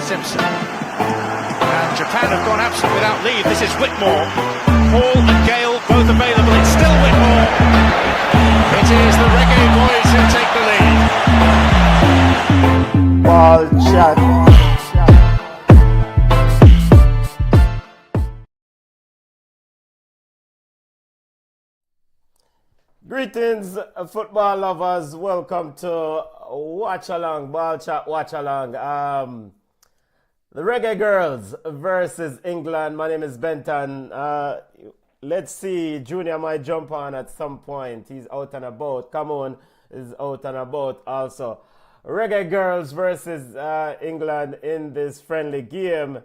Simpson. And Japan have gone absent without leave. This is Whitmore. Hall and Gale both available. It's still Whitmore. It is the Reggae Boys who take the lead. BallChat. Greetings, football lovers. Welcome to Watchalong, BallChat Watchalong. The Reggae Girls versus England. My name is Benton. Let's see, Junior might jump on at some point. He's out and about. Come on, is out and about also. Reggae Girls versus England in this friendly game.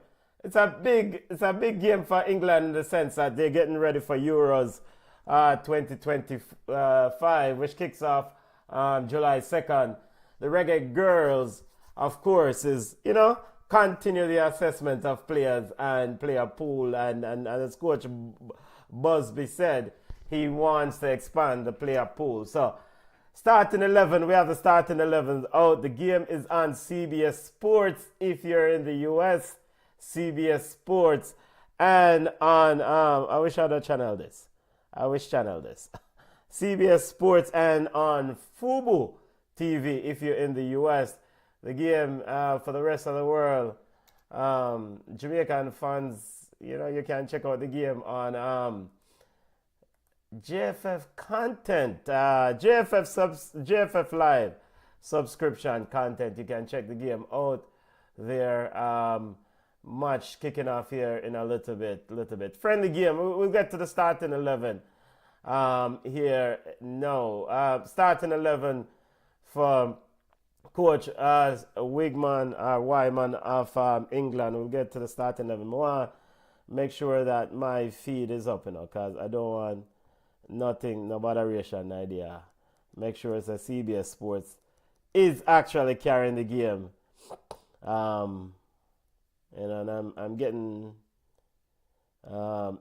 It's a big game for England in the sense that they're getting ready for Euros 2025, which kicks off July 2nd. The Reggae Girls, of course, is, continue the assessment of players and player pool. And as Coach Busby said, he wants to expand the player pool. So, starting 11, we have the starting 11 out. The game is on CBS Sports if you're in the US. CBS Sports. And on, I wish I'd have channeled this. CBS Sports and on Fubo TV if you're in the US. The game for the rest of the world, Jamaican fans, you can check out the game on JFF content, JFF Live subscription content. You can check the game out there. Match kicking off here in a little bit. Friendly game. We'll get to the starting 11 here now. Starting 11 for Coach Wigman or Wyman of England. We'll get to the starting 11. I want to make sure that my feed is up, because I don't want no moderation idea. Make sure it's a CBS Sports is actually carrying the game. And I'm getting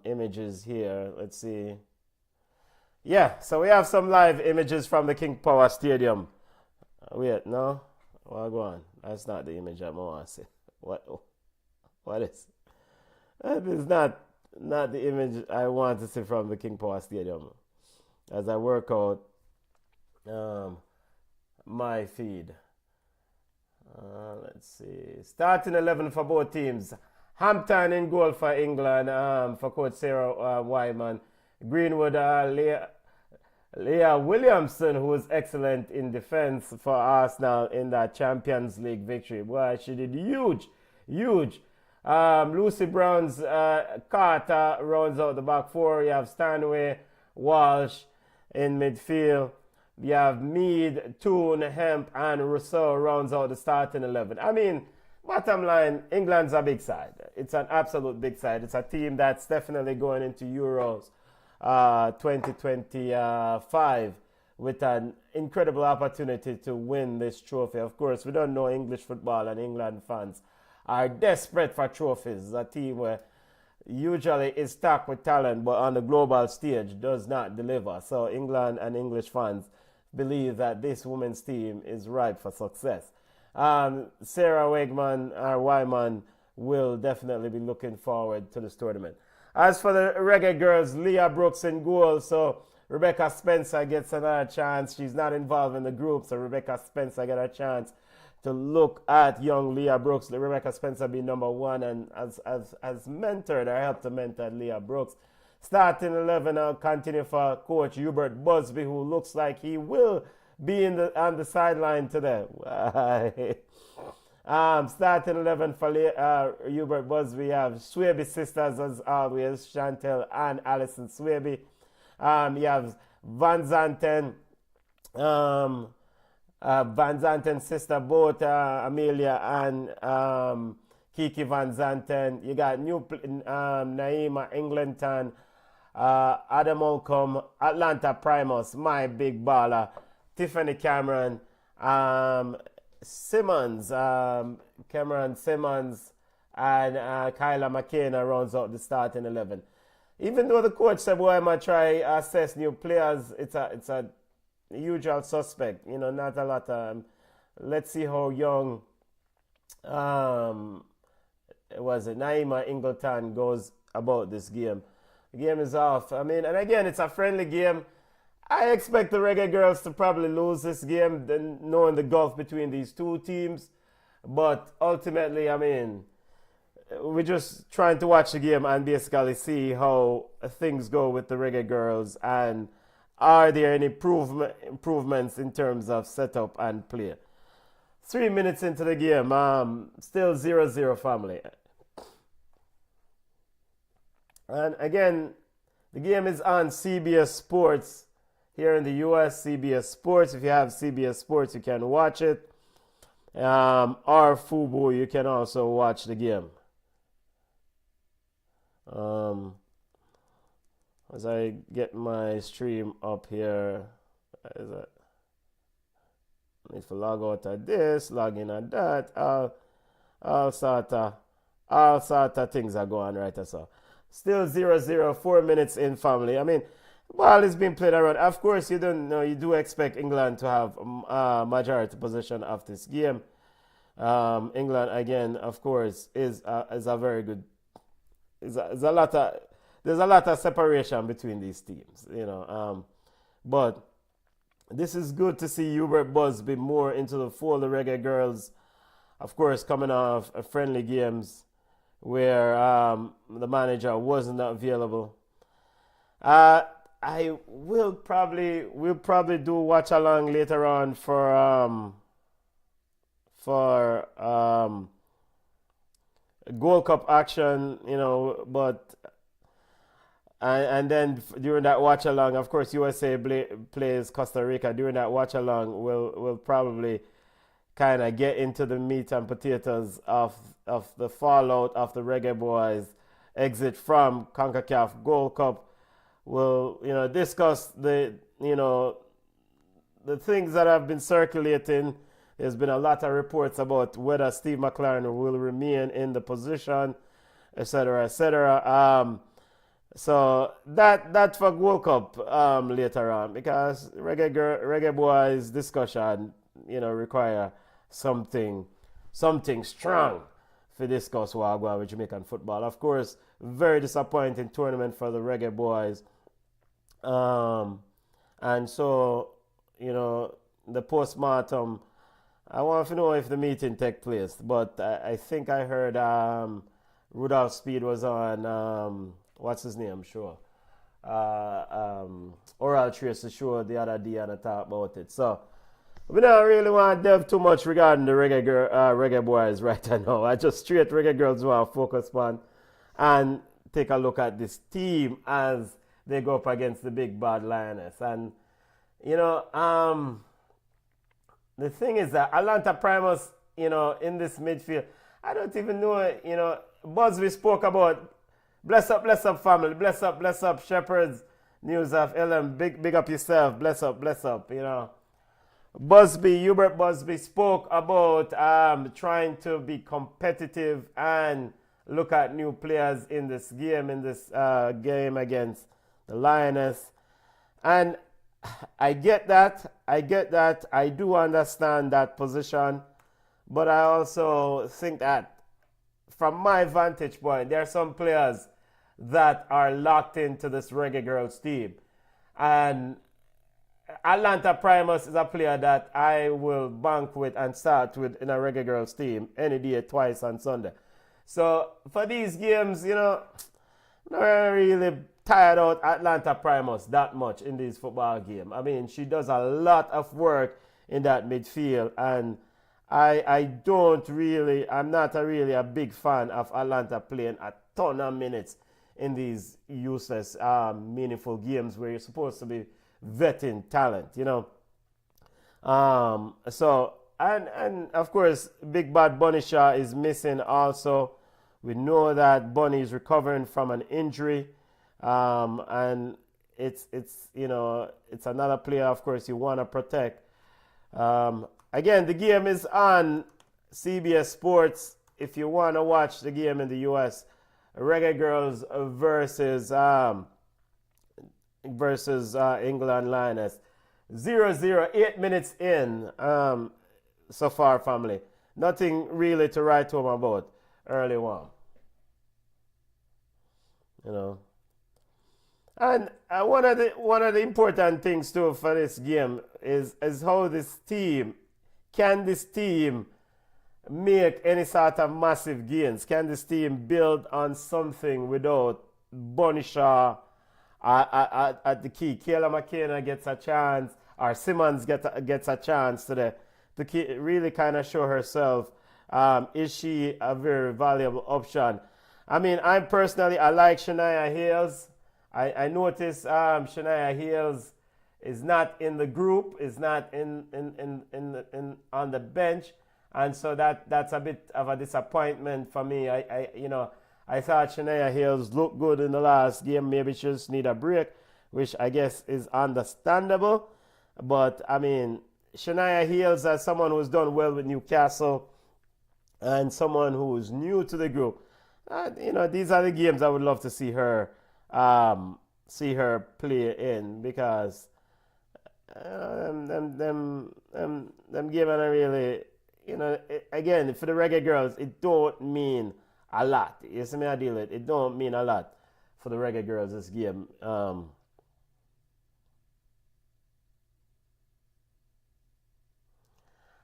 images here. Let's see. Yeah, so we have some live images from the King Power Stadium. Wait, no? Well, go on. That's not the image I want to see. What is? That is not the image I want to see from the King Power Stadium. As I work out my feed. Let's see. Starting 11 for both teams. Hampton in goal for England for Coach Sarah Wyman. Greenwood, Leah Williamson, who was excellent in defense for Arsenal in that Champions League victory. Boy, she did huge. Lucy Brown's Carter rounds out the back four. You have Stanway, Walsh in midfield. You have Mead, Toon, Hemp, and Rousseau rounds out the starting 11. I mean, bottom line, England's a big side. It's an absolute big side. It's a team that's definitely going into Euros 2025 with an incredible opportunity to win this trophy. Of course, we don't know English football, and England fans are desperate for trophies. It's a team where usually is stacked with talent, but on the global stage does not deliver. So England and English fans believe that this women's team is ripe for success. Sarah Wyman will definitely be looking forward to this tournament. As for the Reggae Girls, Leah Brooks in goal. So Rebecca Spencer gets another chance. She's not involved in the group, so Rebecca Spencer get a chance to look at young Leah Brooks. Rebecca Spencer being number one and as mentored or helped to mentor Leah Brooks. Starting 11, I'll continue for Coach Hubert Busby, who looks like he will be on the sideline today. Starting 11 for Hubert Busby, we have Swaby sisters as always, Chantel and Alison Swaby. You have Van Zanten sister, both Amelia and Kiki Van Zanten. You got Naima Englandton, Adam Holcomb, Atlanta Primus, my big baller, Tiffany Cameron, Simmons, Cameron Simmons, and Kyla McKenna rounds out the starting 11. Even though the coach said, "Boy, I might try assess new players," it's a usual suspect. Not a lot. Let's see how young um, was it Naima Ingleton goes about this game. The game is off. I mean, and again, it's a friendly game. I expect the Reggae Girls to probably lose this game, then knowing the gulf between these two teams. But ultimately, I mean, we're just trying to watch the game and basically see how things go with the Reggae Girls and are there any improvements in terms of setup and play. 3 minutes into the game, still 0-0 family. And again, the game is on CBS Sports here in the US, CBS Sports. If you have CBS Sports, you can watch it. Or Fubo, you can also watch the game. As I get my stream up here, I need to log out of this, log in on that. All sort of things are going right as well. Still 0-0, 4 minutes in family. I mean, ball is being played around. Of course, you do expect England to have majority possession of this game. England again, of course, is a very good. There's a lot of separation between these teams, but this is good to see Hubert Busby more into the fold. The Reggae Girls, of course, coming off friendly games where the manager wasn't available. We'll probably do Watchalong later on for Gold Cup action, but and then during that watch along, of course, USA plays Costa Rica. During that watch along, we'll probably kind of get into the meat and potatoes of the fallout of the Reggae Boys exit from CONCACAF Gold Cup. We'll discuss the things that have been circulating. There's been a lot of reports about whether Steve McLaren will remain in the position, etc., etc. So that for World Cup later on, because Reggae Boys discussion, require something strong to discuss what going with Jamaican football. Of course, very disappointing tournament for the Reggae Boys. And so, the post-mortem, I want to know if the meeting took place, but I think I heard Rudolph Speed was on, what's his name, show? Oral Trace show the other day and I talked about it. So, we don't really want to delve too much regarding the Reggae Boys right now. I just straight Reggae Girls want to focus on and take a look at this team as they go up against the big bad Lioness. And, the thing is that Atlanta Primus, in this midfield, I don't even know, Busby spoke about bless up family, bless up Shepherds, News of LM, big up yourself, bless up, Hubert Busby spoke about trying to be competitive and look at new players in this game against the Lioness. And I get that. I do understand that position. But I also think that from my vantage point, there are some players that are locked into this Reggae Girls team. And Atlanta Primus is a player that I will bank with and start with in a Reggae Girls team any day, twice on Sunday. So for these games, not really tired out Atlanta Primus that much in this football game. I mean, she does a lot of work in that midfield, and I'm not really a big fan of Atlanta playing a ton of minutes in these useless, meaningful games where you're supposed to be vetting talent, So, and of course, Big Bad Bunny Shaw is missing also. We know that Bunny is recovering from an injury. And it's another player, of course, you want to protect. Again, the game is on CBS Sports. If you want to watch the game in the US, Reggae Girls versus England Lioness. 0-0, 8 minutes in so far, family. nothing really to write home about early on. You know. And one of the important things too for this game is how this team make any sort of massive gains? Can this team build on something without Bunny Shaw at the key? Kayla McKenna gets a chance, or Simmons gets a chance to really kind of show herself. Is she a very valuable option? I mean, I like Shania Hales. I noticed Shania Hales is not in the group, is not in on the bench, and so that's a bit of a disappointment for me. I thought Shania Hales looked good in the last game. Maybe she just need a break, which I guess is understandable. But I mean, Shania Hales, as someone who's done well with Newcastle and someone who is new to the group, these are the games I would love to see her play in, because them game are really, again, for the Reggae Girls, it don't mean a lot. You see me, I deal with it. It don't mean a lot for the Reggae Girls this game. Oh,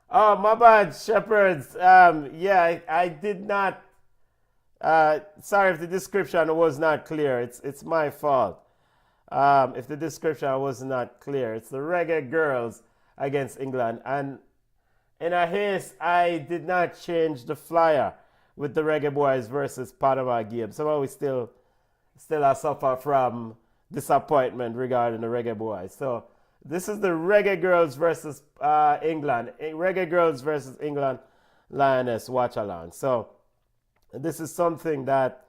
my bad, Shepherds. I did not. Sorry if the description was not clear. It's my fault. If the description was not clear, it's the Reggae Girls against England. And in a haste, I did not change the flyer with the Reggae Boys versus Panama game. Somehow we still suffer from disappointment regarding the Reggae Boys. So this is the Reggae Girls versus England. Reggae Girls versus England Lioness Watchalong. So this is something that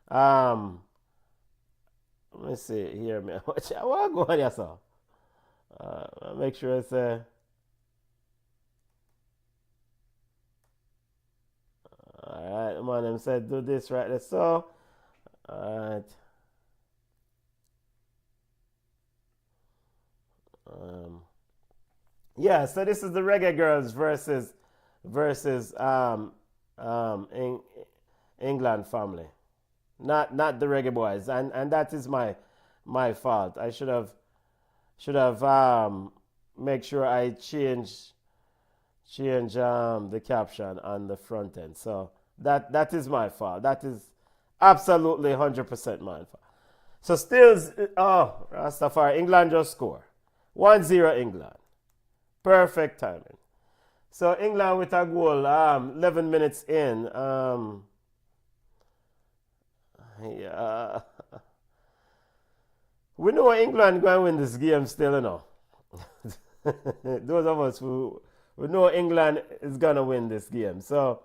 let me see here, man. What go on here, so? Make sure it's alright, man. Them said do this right there. So alright. So this is the Reggae Girls versus England family, not the Reggae Boys, and that is my fault. I should have make sure I change the caption on the front end. So that is my fault. That is absolutely 100% my fault. So still, Rastafari, England just score 1-0 England. Perfect timing. So England with a goal, 11 minutes in. We know England going to win this game still, Those of us who know England is going to win this game. So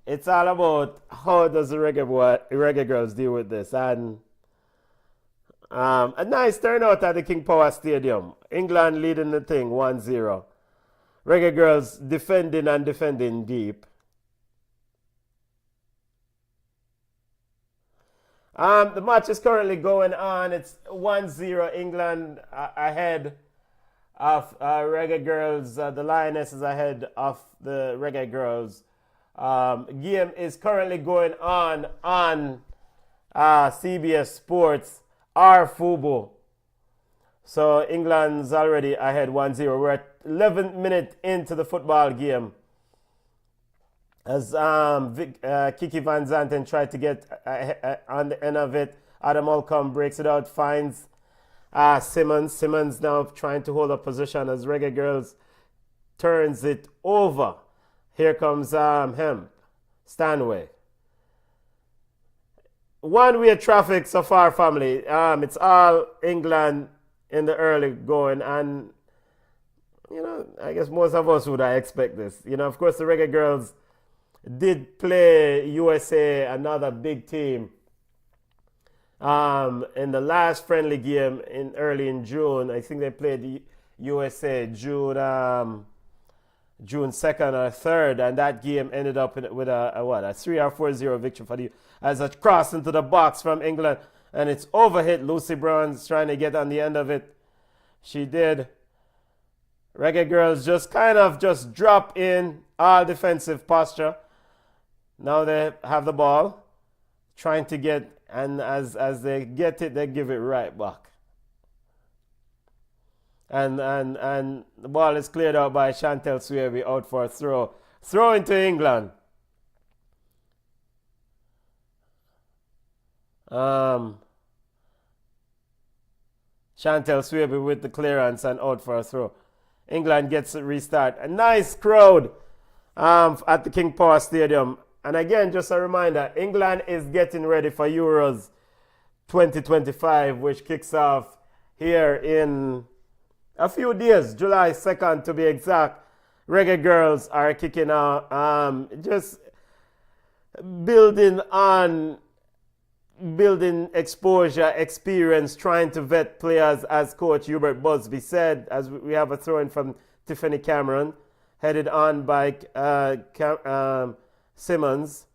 it's all about how does the Reggae Girls deal with this. And a nice turnout at the King Power Stadium. England leading the thing 1-0. Reggae Girls defending deep. The match is currently going on. It's 1-0 England ahead of Reggae Girls. The Lioness is ahead of the Reggae Girls. Game is currently going on CBS Sports, our Fubo. So England's already ahead 1-0. We're at 11 minutes into the football game. As Kiki Van Zanten tried to get on the end of it, Adam Malcolm breaks it out, finds Simmons. Simmons now trying to hold a position as Reggae Girls turns it over. Here comes Stanway. One-way traffic so far, family. It's all England in the early going, and I guess most of us would expect this. Of course, the Reggae Girls did play USA, another big team, in the last friendly game early in June. I think they played the USA June 2nd or 3rd, and that game ended up with a 3 or 4-0 victory for the as a cross into the box from England, and it's overhit. Lucy Brown's trying to get on the end of it. She did. Reggae Girls just drop in all defensive posture. Now they have the ball, trying to get, and as they get it, they give it right back. And the ball is cleared out by Chantel Swaby out for a throw. Throw into England. Chantel Swaby with the clearance and out for a throw. England gets a restart. A nice crowd at the King Power Stadium. And again, just a reminder, England is getting ready for Euros 2025, which kicks off here in a few days, July 2nd to be exact. Reggae Girls are kicking out, just building exposure, experience, trying to vet players, as Coach Hubert Busby said, as we have a throw-in from Tiffany Cameron, headed on by Simmons.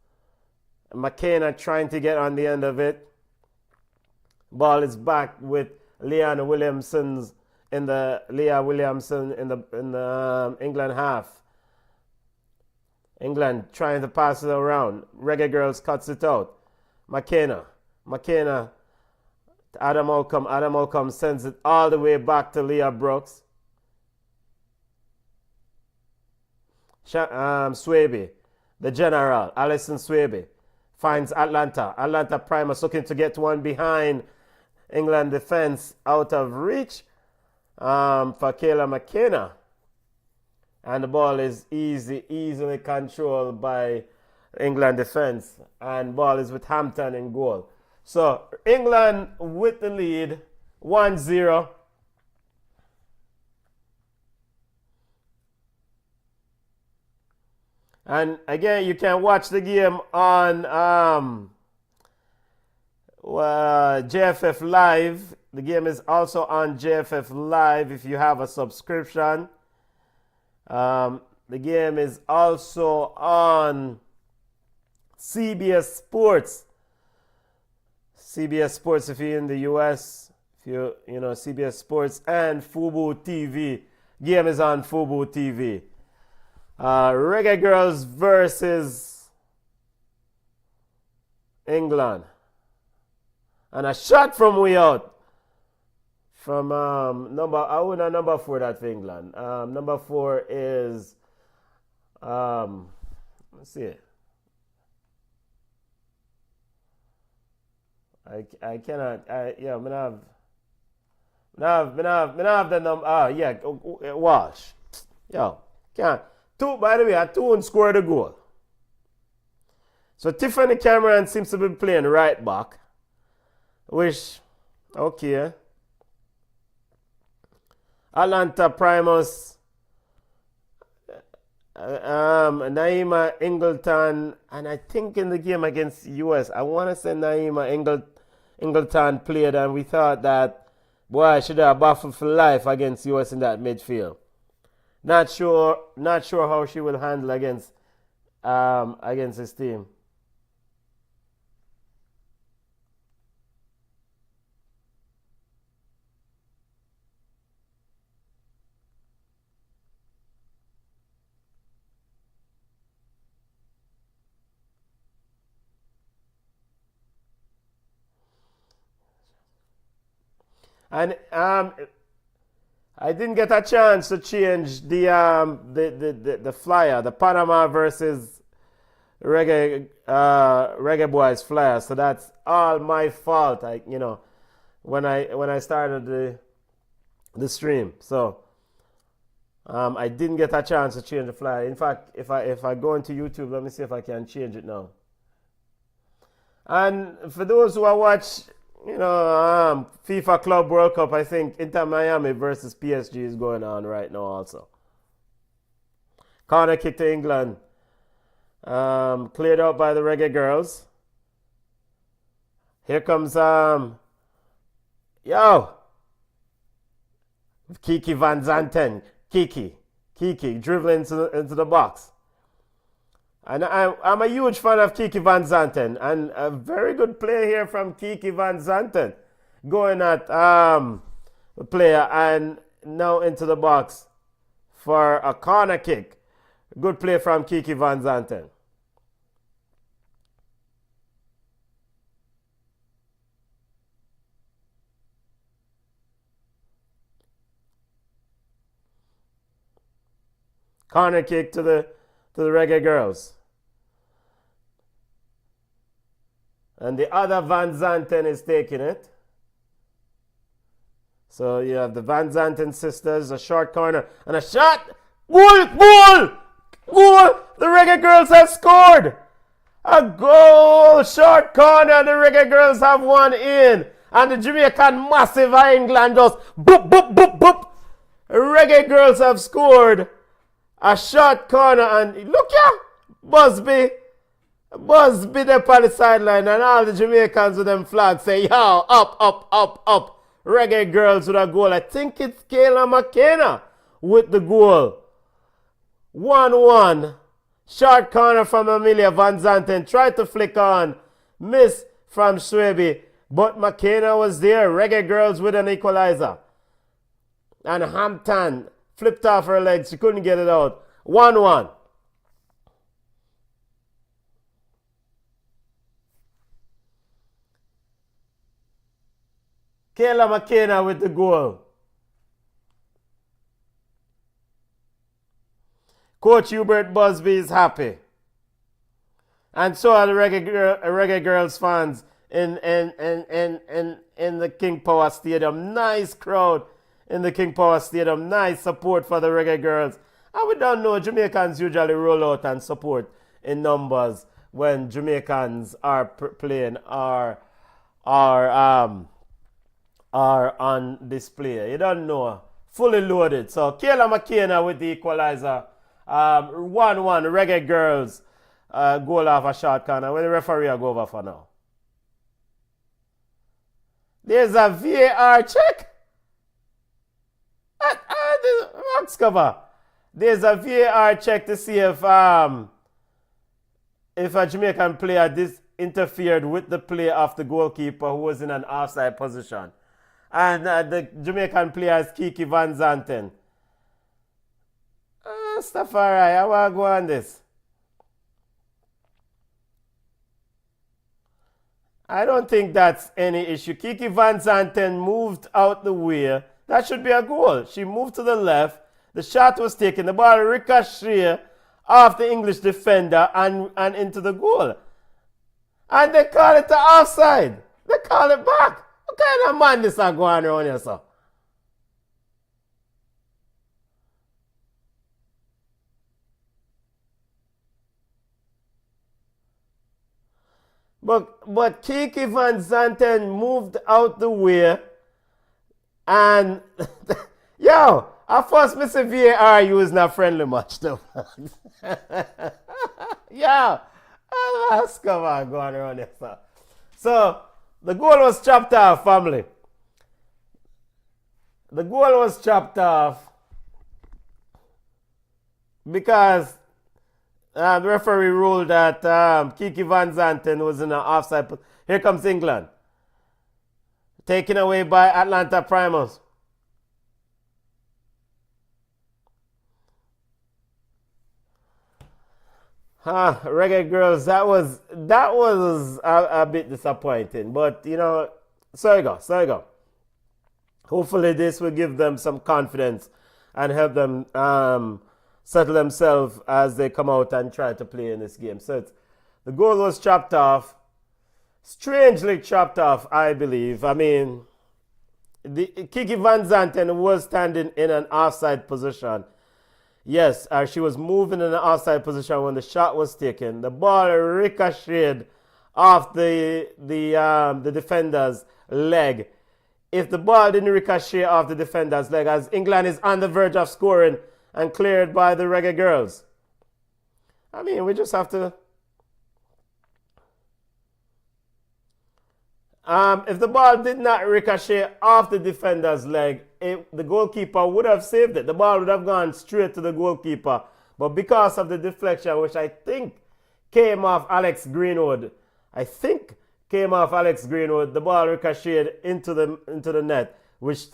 McKenna trying to get on the end of it. Ball is back with Leah Williamson in the England half. England trying to pass it around. Reggae Girls cuts it out. McKenna to Adam Holcomb. Adam Holcomb sends it all the way back to Leah Brooks. Swaby, the general, Alison Swaby, finds Atlanta. Atlanta Primus looking to get one behind England defense, out of reach for Kayla McKenna. And the ball is easily controlled by England defense. And ball is with Hampton in goal. So England with the lead, 1-0. And again, you can watch the game on JFF Live. The game is also on JFF Live if you have a subscription. The game is also on CBS Sports. CBS Sports if you're in the US. If you know CBS Sports and Fubo TV. Game is on Fubo TV. Reggae Girls versus England. And a shot from way out. From number 4 that's for England. Number 4 is let's see. I cannot yeah, I have the number Walsh. Yo, can't. By the way, Toon scored a goal. So Tiffany Cameron seems to be playing right back. Which, okay. Atlanta Primus, Naima Ingleton, and I think in the game against US, I want to say Naima Ingleton played, and we thought that, boy, I should have battled for life against US in that midfield. Not sure how she will handle against this team. And I didn't get a chance to change the flyer, the Panama versus Reggae Boys flyer. So that's all my fault. When I started the stream. So I didn't get a chance to change the flyer. In fact, if I go into YouTube, let me see if I can change it now. And for those who are watch, FIFA Club World Cup, I think Inter Miami versus PSG is going on right now also. Corner kick to England. Cleared out by the Reggae Girls. Here comes Kiki Van Zanten. Kiki dribbling into the box. And I'm a huge fan of Kiki Van Zanten. And a very good play here from Kiki Van Zanten. Going at the player and now into the box for a corner kick. Good play from Kiki Van Zanten. Corner kick to the Reggae Girls. And the other Van Zanten is taking it. So you have the Van Zanten sisters, a short corner, and a shot. Goal! Goal! Goal! The Reggae Girls have scored! A goal! Short corner, the Reggae Girls have one in. And the Jamaican massive England just boop, boop, boop, boop. The Reggae Girls have scored a short corner, and look here, Busby there on the sideline, and all the Jamaicans with them flags say, yo, up, up, up, up. Reggae Girls with a goal. I think it's Kayla McKenna with the goal. 1-1. Short corner from Amelia Van Zanten. Tried to flick on. Miss from Schwebe. But McKenna was there. Reggae Girls with an equalizer. And Hampton flipped off her legs. She couldn't get it out. 1-1. Kayla McKenna with the goal. Coach Hubert Busby is happy. And so are the Reggae Girls fans in the King Power Stadium. Nice crowd in the King Power Stadium. Nice support for the Reggae Girls. And we don't know, Jamaicans usually roll out and support in numbers when Jamaicans are playing or on display. You don't know. Fully loaded. So Kayla McKenna with the equalizer. 1-1. Reggae Girls goal off a short corner. Where the referee will go over for now. There's a VAR check. Box cover. There's a VAR check to see if a Jamaican player interfered with the play of the goalkeeper who was in an offside position. And the Jamaican player is Kiki Van Zanten. Stafari, I want to go on this. I don't think that's any issue. Kiki Van Zanten moved out the way. That should be a goal. She moved to the left. The shot was taken. The ball ricocheted off the English defender and into the goal. And they call it the offside. They call it back. What kind of man this are going around here, sir? But Kiki Van Zanten moved out the way, and yo, at first Mr. VAR using a friendly match though. Yo, come on, going around here, sir. So the goal was chopped off, family. The goal was chopped off because the referee ruled that Kiki Van Zanten was in an offside. Here comes England. Taken away by Atlanta Primals. Reggae Girls, that was a bit disappointing. But, you know, so you go. Hopefully this will give them some confidence and help them settle themselves as they come out and try to play in this game. So the goal was chopped off. Strangely chopped off, I believe. I mean, Kiki Van Zanten was standing in an offside position. Yes, she was moving in an offside position when the shot was taken. The ball ricocheted off the defender's leg. If the ball didn't ricochet off the defender's leg, as England is on the verge of scoring and cleared by the Reggae Girls. I mean, we just have to... if the ball did not ricochet off the defender's leg, the goalkeeper would have saved it. The ball would have gone straight to the goalkeeper. But because of the deflection, which I think came off Alex Greenwood, the ball ricocheted into the net, which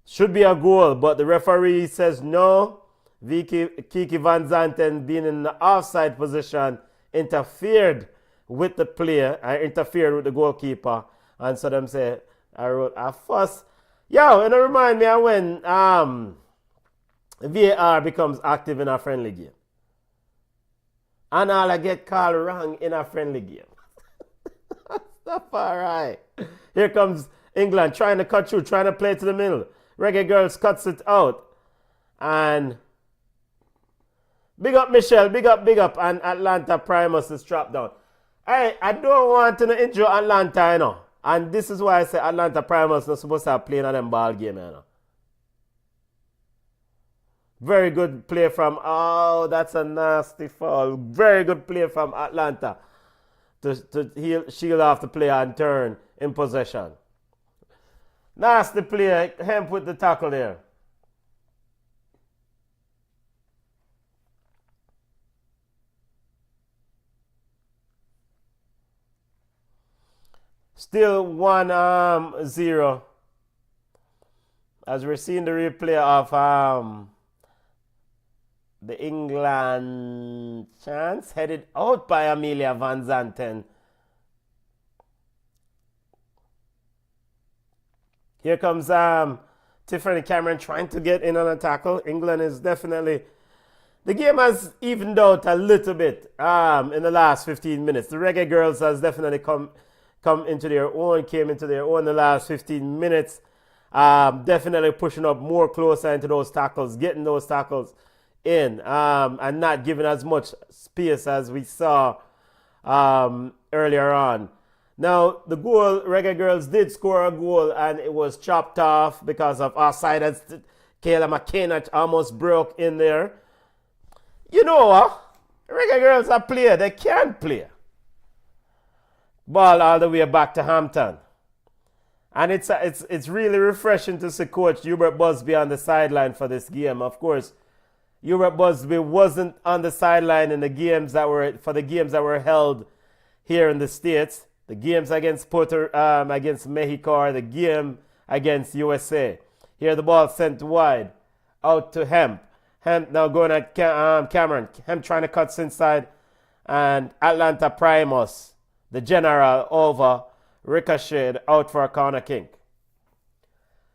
should be a goal. But the referee says no, Kiki Van Zanten being in the offside position interfered with the player. I interfered with the goalkeeper. And so them say, I wrote a fuss. Yo, and it remind me of when VAR becomes active in a friendly game. And all I get called wrong in a friendly game. That's alright. Here comes England trying to cut through, trying to play to the middle. Reggae Girls cuts it out. And big up Michelle, big up. And Atlanta Primus is trapped down. I don't want to injure Atlanta, you know. And this is why I say Atlanta Primus not supposed to have playing on them ball game, you know. Very good play from, oh, that's a nasty foul. Very good play from Atlanta to shield off the player and turn in possession. Nasty play, Hemp with the tackle there. Still 1-0. As we're seeing the replay of the England chance headed out by Amelia Van Zanten. Here comes Tiffany Cameron trying to get in on a tackle. England is definitely... The game has evened out a little bit in the last 15 minutes. The Reggae Girls has definitely come into their own, came into their own in the last 15 minutes. Definitely pushing up more closer into those tackles, getting those tackles in, and not giving as much space as we saw earlier on. Now, the goal, Reggae Girls did score a goal, and it was chopped off because of offside. Kayla McKenna almost broke in there. You know what? Reggae Girls are player. They can play. Ball all the way back to Hampton. And it's really refreshing to see Coach Hubert Busby on the sideline for this game. Of course, Hubert Busby wasn't on the sideline in the games that were held here in the States. The games against against Mexico, or the game against USA. Here the ball sent wide out to Hemp. Hemp now going at Cameron. Hemp trying to cut inside, and Atlanta Primus, the general, over ricocheted out for a corner kick.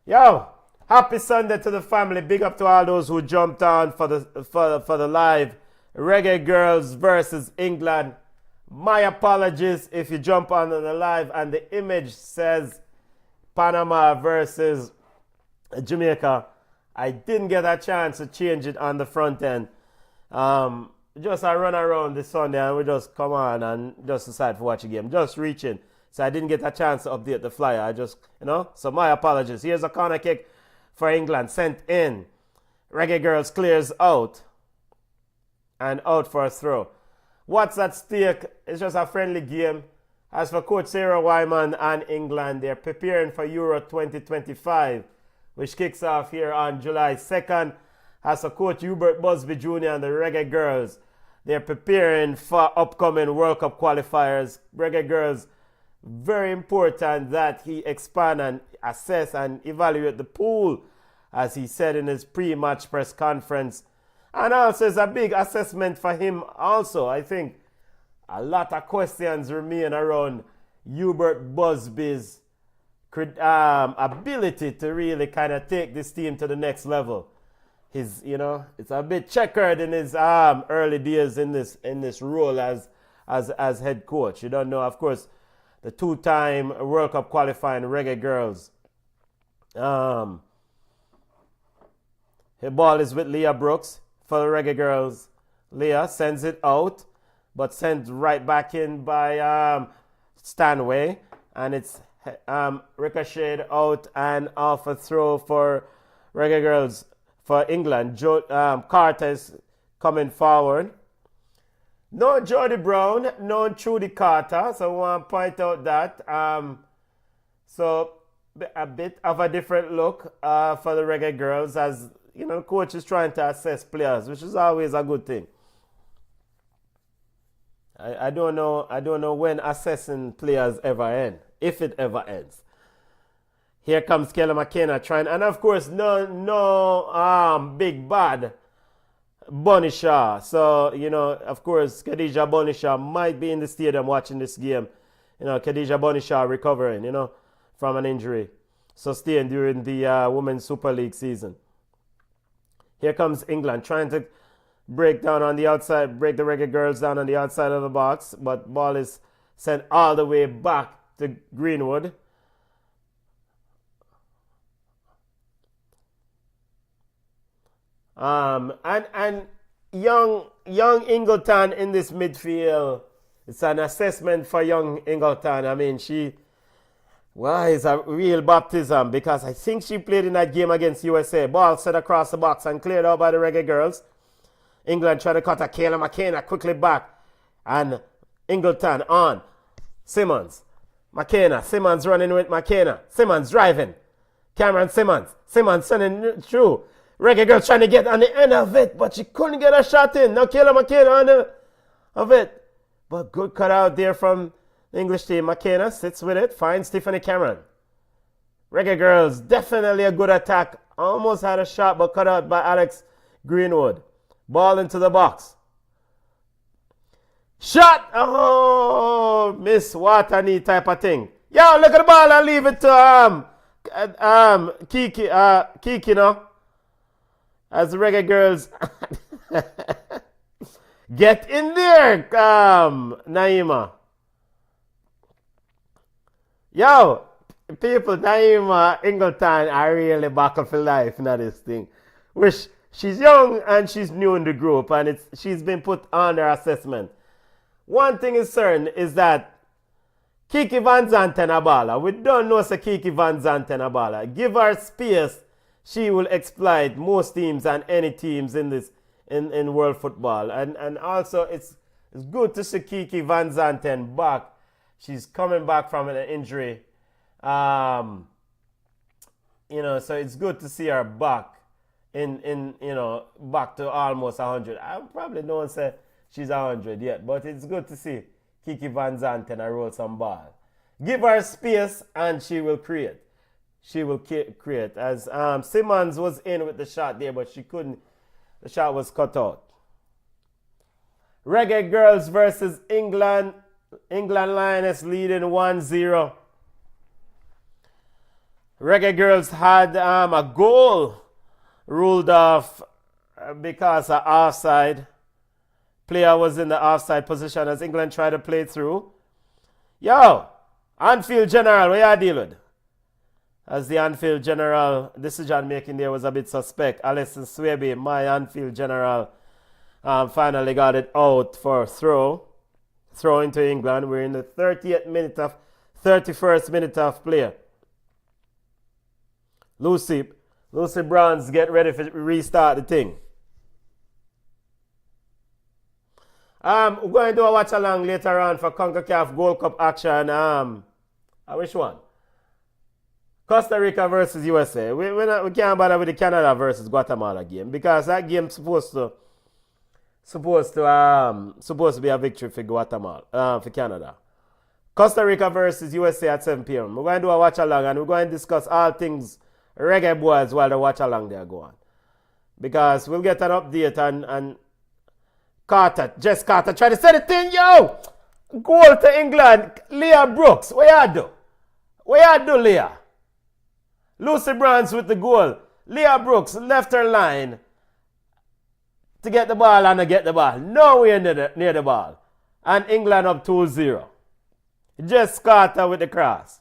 Yo, happy Sunday to the family. Big up to all those who jumped on for the live Reggae Girls versus England. My apologies if you jump on the live and the image says Panama versus Jamaica. I didn't get a chance to change it on the front end. Just I run around this Sunday and we just come on and just decide to watch a game. Just reaching. So I didn't get a chance to update the flyer. I just, so my apologies. Here's a corner kick for England. Sent in. Reggae Girls clears out. And out for a throw. What's at stake? It's just a friendly game. As for Coach Sarah Wyman and England, they're preparing for Euro 2025, which kicks off here on July 2nd. As for Coach Hubert Busby Jr. and the Reggae Girls, they're preparing for upcoming World Cup qualifiers. Reggae Girls, very important that he expand and assess and evaluate the pool, as he said in his pre-match press conference. And also, it's a big assessment for him also. I think a lot of questions remain around Hubert Busby's ability to really kind of take this team to the next level. It's a bit checkered in his early days in this role as head coach. You don't know, of course, the two-time World Cup qualifying Reggae Girls. The ball is with Leah Brooks for the Reggae Girls. Leah sends it out, but sent right back in by Stanway. And it's ricocheted out and off a throw for Reggae Girls for England. Carter is coming forward. No Jodie Brown, no Trudy Carter. So I want to point out that. So a bit of a different look for the Reggae Girls, as the coach is trying to assess players, which is always a good thing. I don't know when assessing players ever end, if it ever ends. Here comes Kayla McKenna trying, and of course no big bad Bunny Shaw. So, of course, Khadija Bunny Shaw might be in the stadium watching this game. Khadija Bunny Shaw recovering, from an injury. Sustained during the Women's Super League season. Here comes England trying to break down on the outside, break the Reggae Girls down on the outside of the box, but ball is sent all the way back to Greenwood. And young Ingleton in this midfield. It's an assessment for young Ingleton. I mean, it's a real baptism because I think she played in that game against USA. Ball set across the box and cleared out by the Reggae Girls. England tried to cut a Kayla McKenna quickly back. And Ingleton on. Simmons. McKenna. Simmons running with McKenna. Simmons driving. Cameron Simmons. Simmons sending through. Reggae Girl trying to get on the end of it, but she couldn't get a shot in. Now Kayla McKenna on the of it. But good cut out there from the English team. McKenna sits with it. Finds Tiffany Cameron. Reggae Girls, definitely a good attack. Almost had a shot, but cut out by Alex Greenwood. Ball into the box. Shot! Oh, miss water knee type of thing. Yo, look at the ball and leave it to Kiki, as the Reggae Girls get in there, Naima. Yo, people, Naima Ingleton are really buckle for life in this thing. Which she's young and she's new in the group and she's been put under assessment. One thing is certain is that Kiki Van Zanten Abala, we don't know so Kiki Van Zanten Abala. Give her space, she will exploit most teams and any teams in world football. And also it's good to see Kiki Van Zanten back. She's coming back from an injury. So it's good to see her back back to almost 100. I probably don't say she's 100 yet, but it's good to see Kiki Van Zanten roll some ball. Give her space and she will create. She will create. As Simmons was in with the shot there, but she couldn't. The shot was cut out. Reggae Girls versus England. England Lioness leading 1-0. Reggae Girls had a goal ruled off because of offside. Player was in the offside position as England tried to play through. Yo, Anfield General, what you deal with? As the Anfield General decision making there was a bit suspect. Alison Swaby, my Anfield General, finally got it out for throw into England. We're in the 31st minute of play. Lucy Bronze, get ready to restart the thing. We're going to do a watch along later on for CONCACAF Gold Cup action. Which one? Costa Rica versus USA. We can't bother with the Canada versus Guatemala game because that game's supposed to be a victory for Guatemala, for Canada. Costa Rica versus USA at 7 p.m. We're going to do a watch along and we're going to discuss all things Reggae Boys while the watch along there go on. Because we'll get an update and Jess Carter try to set it in, yo! Goal to England, Leah Brooks. What you do? What you do, Leah? Lucy Bronze with the goal. Leah Brooks left her line to get the ball and to get the ball. Nowhere near the ball. And England up 2-0. Jess Carter with the cross.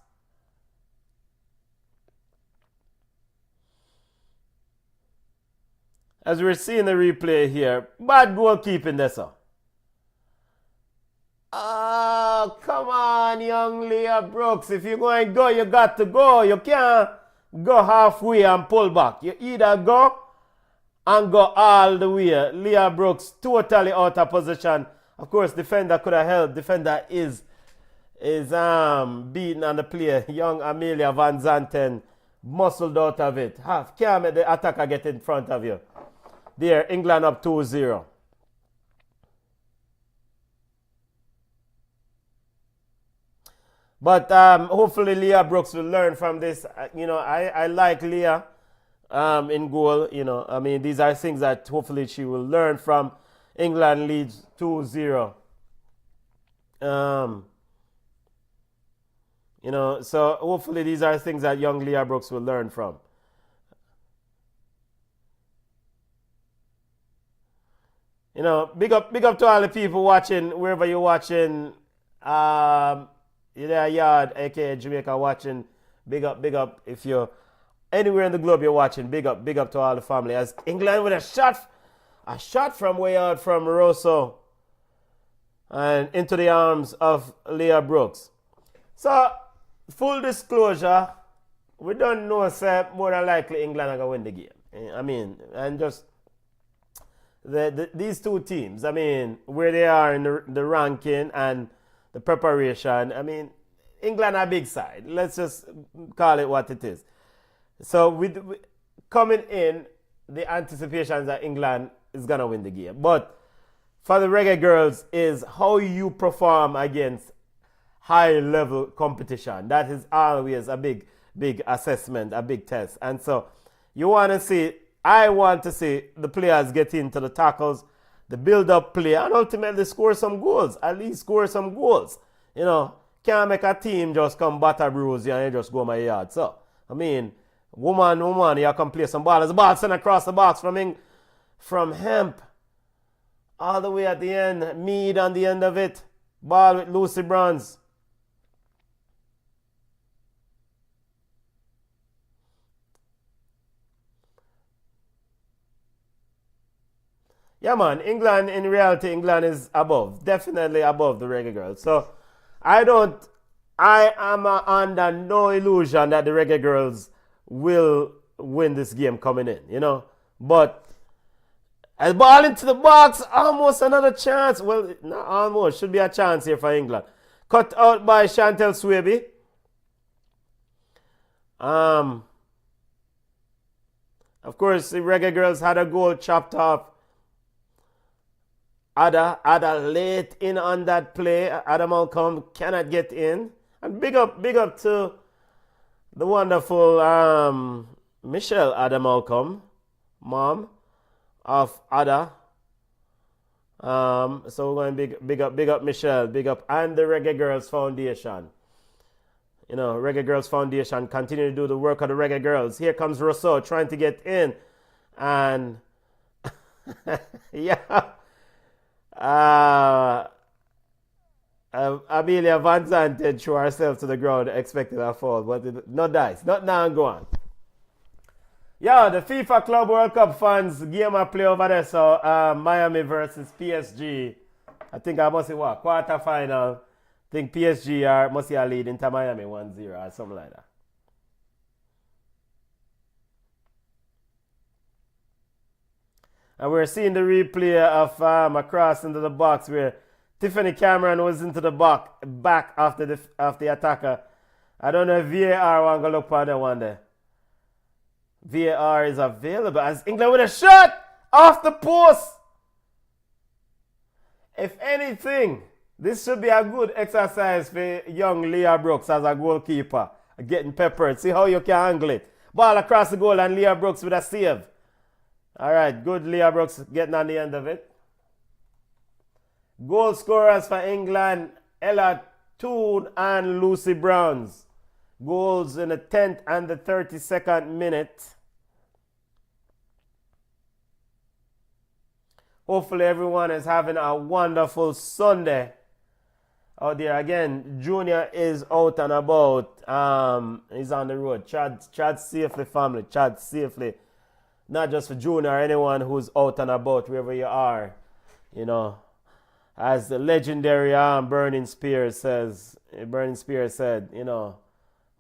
As we're seeing the replay here, bad goalkeeping there, sir. Oh, come on, young Leah Brooks. If you're going to go, you got to go. You can't go halfway and pull back. You either go and go all the way. Leah Brooks totally out of position. Of course, defender could have helped. Defender is beaten on the play. Young Amelia Van Zanten muscled out of it. Can't make the attacker get in front of you. There, England up 2-0. But hopefully Leah Brooks will learn from this. I like Leah. in goal. I mean, these are things that hopefully she will learn from. England leads 2-0. So hopefully these are things that young Leah Brooks will learn from. Big up to all the people watching, wherever you're watching. You're there, Yard, aka Jamaica, watching. Big up if you're anywhere in the globe you're watching. Big up to all the family. As England with a shot from way out from Rosso and into the arms of Leah Brooks. So, full disclosure, we don't know, say, more than likely England are going to win the game. I mean, and just these two teams, I mean, where they are in the ranking and the preparation, I mean, England are a big side. Let's just call it what it is. So, with coming in, the anticipation that England is going to win the game. But for the Reggae Girls is how you perform against high-level competition. That is always a big assessment, a big test. And so I want to see the players get into the tackles, the build-up play, and ultimately score some goals. At least score some goals. Can't make a team just come batter bruise you and you just go my yard. So, I mean, woman, you can play some ball. There's a ball sent across the box from Hemp all the way at the end. Mead on the end of it. Ball with Lucy Bronze. Yeah, man. England is above. Definitely above the Reggae Girls. So, I am under no illusion that the Reggae Girls will win this game coming in, But, a ball into the box, almost another chance. Well, not almost. Should be a chance here for England. Cut out by Chantel Swaby. Of course, the Reggae Girls had a goal chopped off. Ada late in on that play. Ada Malcolm cannot get in. And big up to the wonderful Michelle Ada Malcolm, mom of Ada. So we're going big up Michelle, big up, and the Reggae Girls Foundation. Reggae Girls Foundation continue to do the work of the Reggae Girls. Here comes Rousseau trying to get in, and yeah. Amelia Van Zanten threw herself to the ground, expecting a fall, but no dice, not now and go on. Yeah, the FIFA Club World Cup fans game I play over there. So Miami versus PSG. I think I must say what quarterfinal. I think PSG must be a lead into Miami 1-0 or something like that. And we're seeing the replay of a cross into the box where Tiffany Cameron was into the back after the attacker. I don't know if VAR want to look for that one there. VAR is available as England with a shot off the post. If anything, this should be a good exercise for young Leah Brooks as a goalkeeper. Getting peppered. See how you can angle it. Ball across the goal and Leah Brooks with a save. Alright, good Leah Brooks getting on the end of it. Goal scorers for England, Ella Toon and Lucy Bronze. Goals in the 10th and the 32nd minute. Hopefully everyone is having a wonderful Sunday out there. Again, Junior is out and about. He's on the road. Chad safely, family. Chad safely. Not just for Junior, anyone who's out and about, wherever you are. As the legendary Burning Spear said,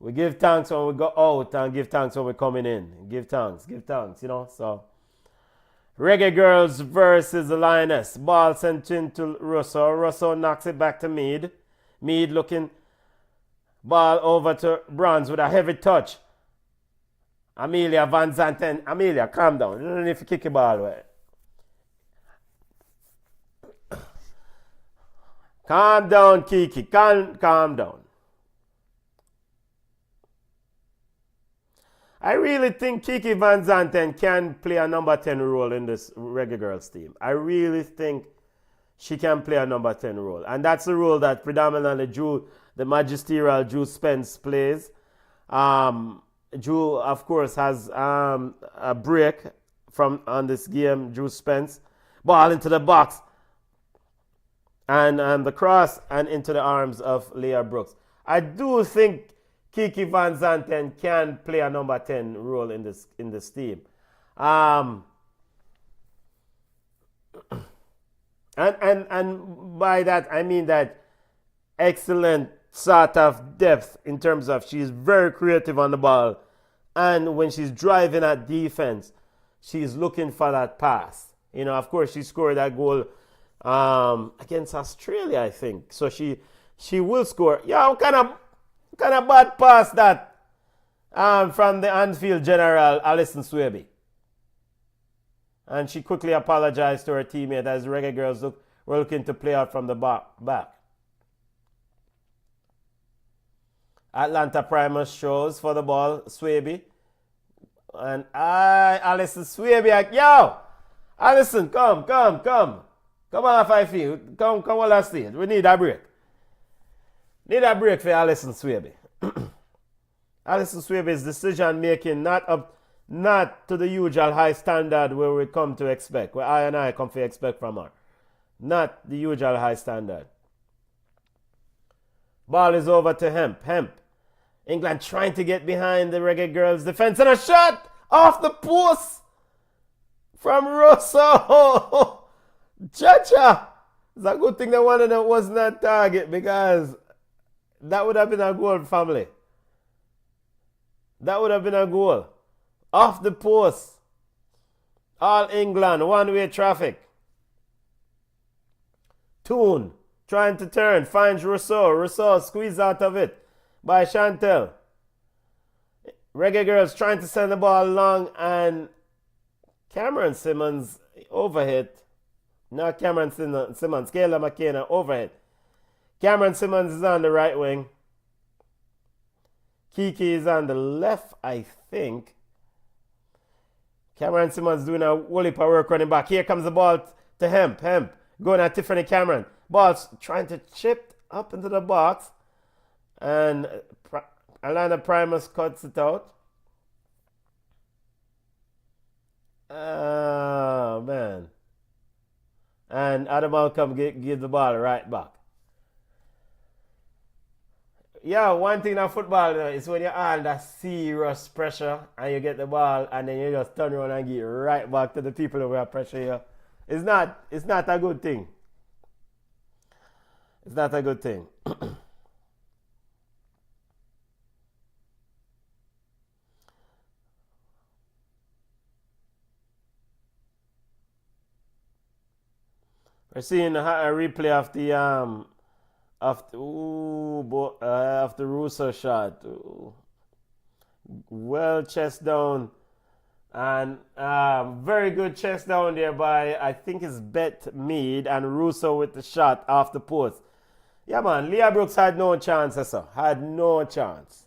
we give thanks when we go out and give thanks when we're coming in. Give thanks, so. Reggae Girls versus the Lioness. Ball sent into Russo. Russo knocks it back to Mead. Mead looking. Ball over to Bronze with a heavy touch. Amelia Van Zanten. Amelia, calm down. You don't need to kick the ball away. Calm down, Kiki. Calm down. I really think Kiki Van Zanten can play a number 10 role in this Reggae Girls team. I really think she can play a number 10 role. And that's the role that predominantly the magisterial Drew Spence plays. Drew, of course, has a break on this game, Drew Spence. Ball into the box. And the cross and into the arms of Leah Brooks. I do think Kiki Van Zanten can play a number 10 role in this team. And by that I mean that excellent sort of depth in terms of she's very creative on the ball, and when she's driving at defense, she's looking for that pass. You know, of course, she scored that goal against Australia, I think. So she will score. Yeah, what kind of bad pass that from the Anfield General, Alison Swaby. And she quickly apologized to her teammate as the Reggae Girls were looking to play out from the back. Atlanta Primus shows for the ball, Swaby. And Alison Swaby, yo! Alison, come. Come on, 5 feet. Come on, let's see it. We need a break. Need a break for Alison Swaby. Alison Swaby's decision making not to the usual high standard where we come to expect, where I come to expect from her. Not the usual high standard. Ball is over to Hemp. England trying to get behind the Reggae Girls' defense, and a shot off the post from Rosso. Chacha. It's a good thing that one of them wasn't on target, because that would have been a goal, family. That would have been a goal. Off the post. All England, one-way traffic. Toon trying to turn, finds Rousseau. Rousseau squeezed out of it by Chantel. Reggae Girls trying to send the ball along, and Cameron Simmons overhit. Not Cameron Simmons, Kayla McKenna overhit. Cameron Simmons is on the right wing. Kiki is on the left, I think. Cameron Simmons doing a whole heap of work running back. Here comes the ball to Hemp. Going at Tiffany Cameron. Ball's trying to chip up into the box. And Alana Primus cuts it out. Oh, man. And Adam Malcolm give the ball right back. Yeah, one thing in football is when you're under serious pressure and you get the ball and then you just turn around and give it right back to the people who are pressure you. It's not a good thing. It's not a good thing. We're seeing a replay of the Russo shot. Ooh. Well, chest down, and very good chest down there by, I think it's Bet Mead, and Russo with the shot off the post. Yeah, man, Leah Brooks had no chance, had no chance.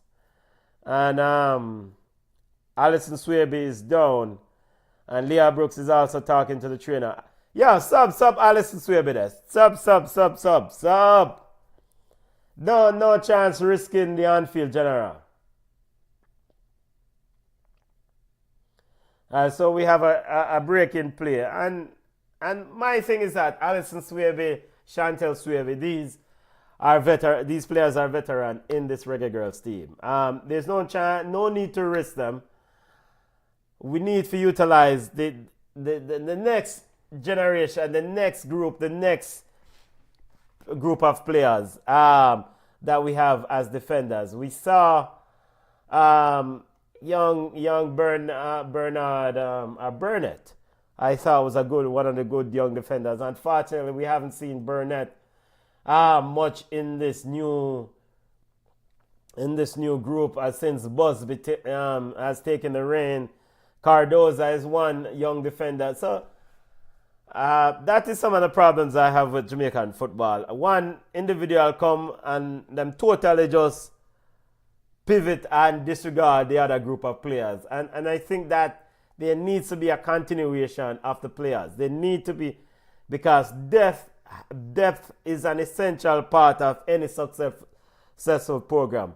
And Alison Swaby is down, and Leah Brooks is also talking to the trainer. Yeah, sub Alison Swaby there. Sub. No chance risking the Anfield General. So we have a break in play. And my thing is that Alison Swaby, Chantel Swaby, these players are veteran in this Reggae Girls team. There's no need to risk them. We need to utilize the next generation, the next group of players that we have as defenders. We saw young Burnett. I thought was one of the good young defenders. Unfortunately, we haven't seen Burnett much in this new group since Busby has taken the reign. Cardoza is one young defender. So that is some of the problems I have with Jamaican football. One individual come and them totally just pivot and disregard the other group of players. And I think that there needs to be a continuation of the players. They need to be, because depth is an essential part of any successful program.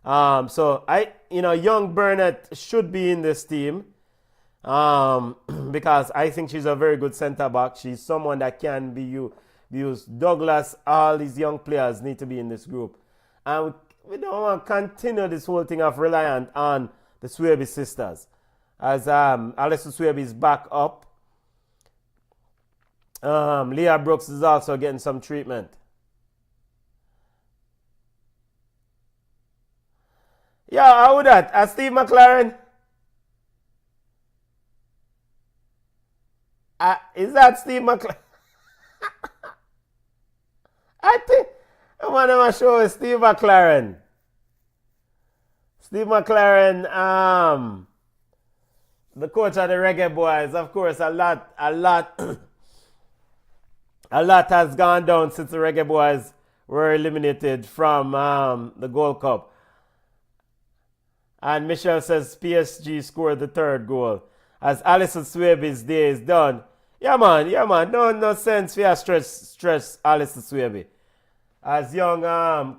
So young Burnett should be in this team because I think she's a very good centre back. She's someone that can be used. Douglas, all these young players need to be in this group. And we don't want to continue this whole thing of reliant on the Swaby sisters. As Alison Swaby is back up, Leah Brooks is also getting some treatment. Yeah, how would that? Steve McLaren? Is that Steve McLaren? I think I'm on my show with Steve McLaren. Steve McLaren, the coach of the Reggae Boys. Of course, a lot has gone down since the Reggae Boys were eliminated from the Gold Cup. And Michelle says PSG scored the third goal. As Alison Swaby's day is done. Yeah, man. No sense for stress Alison Swaby. As young Naya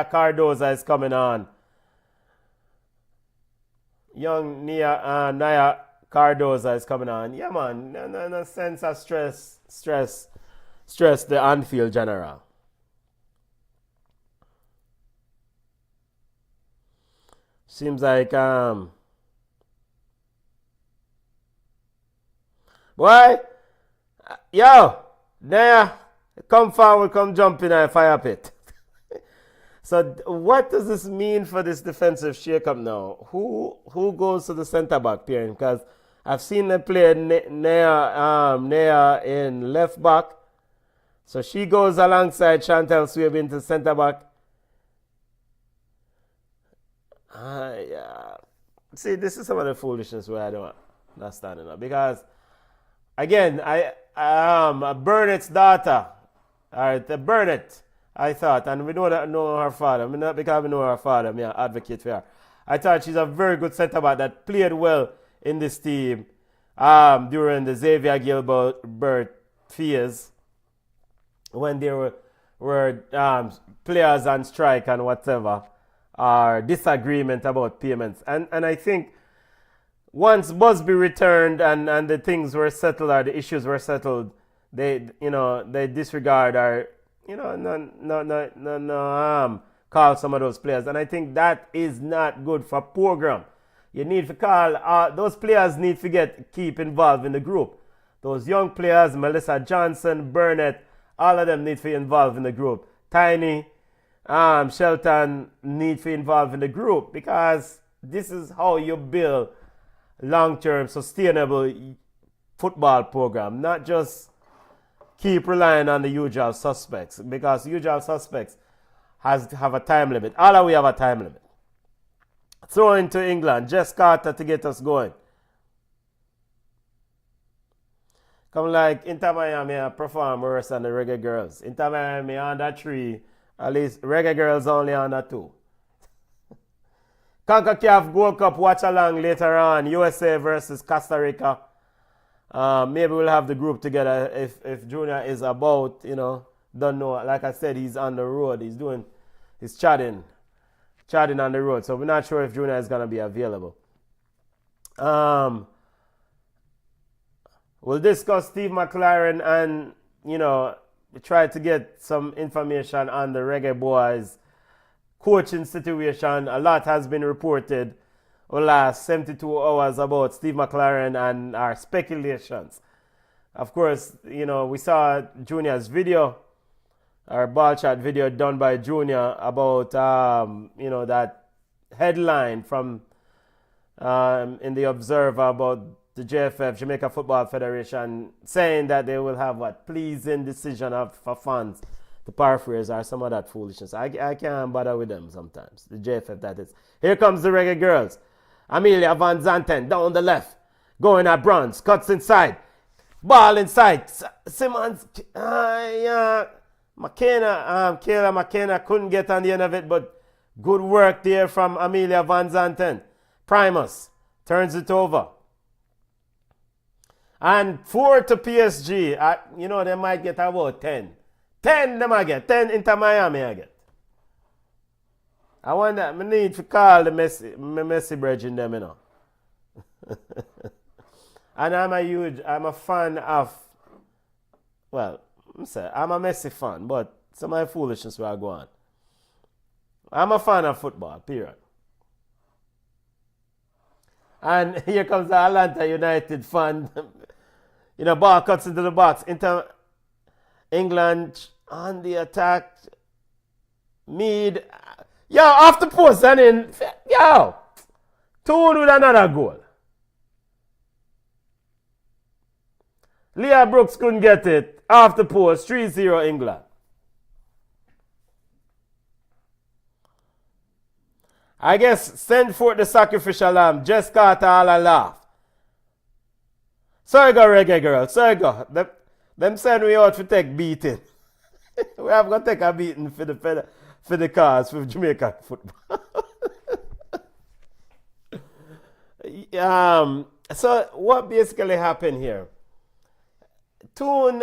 Cardoza is coming on. Young Naya Cardoza is coming on. Yeah, man. No sense of stress the Anfield general. Seems like boy, yo, Naya, come forward, come jump in a fire pit. So what does this mean for this defensive shake-up now? Who goes to the centre-back pairing? Because I've seen them play Naya in left-back. So she goes alongside Chantel Swaby into centre-back. Yeah. See, this is some of the foolishness where I don't understand enough. Because, again, Burnett's daughter, all right, the Burnett, I thought, and we know her father. I mean, not because we know her father, I advocate for her. I thought she's a very good centre-back that played well in this team during the Xavier Gilbert phase when there were players on strike and whatever, or disagreement about payments. And I think once Busby returned and the things were settled or the issues were settled, they disregard or call some of those players. And I think that is not good for program. You need to call, those players need to keep involved in the group. Those young players, Melissa Johnson, Burnett, all of them need to be involved in the group. Tiny, Shelton need to be involved in the group, because this is how you build long-term sustainable football program, not just keep relying on the usual suspects, because usual suspects have a time limit. All of we have a time limit. Throw into England, Jess Carter to get us going. Come like Inter Miami perform worse than the Reggae Girls. Inter Miami under 3, at least Reggae Girls only under 2. CONCACAF Gold Cup watch-along later on, USA versus Costa Rica. Maybe we'll have the group together if Junior is about, don't know. Like I said, he's on the road. He's chatting on the road. So we're not sure if Junior is going to be available. We'll discuss Steve McLaren and, try to get some information on the Reggae Boys coaching situation. A lot has been reported over the last 72 hours about Steve McLaren and our speculations. Of course, we saw Junior's video, our BallChat video done by Junior about, that headline from in the Observer about the JFF, Jamaica Football Federation, saying that they will have pleasing decision for fans, to paraphrase, or some of that foolishness. I can't bother with them sometimes. The JFF, that is. Here comes the Reggae Girls. Amelia Van Zanten down the left, going at Bronze, cuts inside, ball inside. Simmons, Kayla McKenna couldn't get on the end of it, but Good work there from Amelia Van Zanten. Primus turns it over. And 4 to PSG. They might get about 10. 10 they might get. 10 Inter Miami I get. I wonder, I need to call the Messi bridge in them, And I'm a fan of, I'm a Messi fan, but some of my foolishness will go on. I'm a fan of football, period. And here comes the Atlanta United fan. Ball cuts into the box. England on the attack. Mead. Off the post and in. 2 with another goal. Leah Brooks couldn't get it. Off the post. 3-0 England. I guess send forth the sacrificial lamb. Just caught all a laugh. So you go, reggae girl. So you go. Them send we out to take beating. We have got to take a beating for the cause for Jamaican football. So what basically happened here? Toon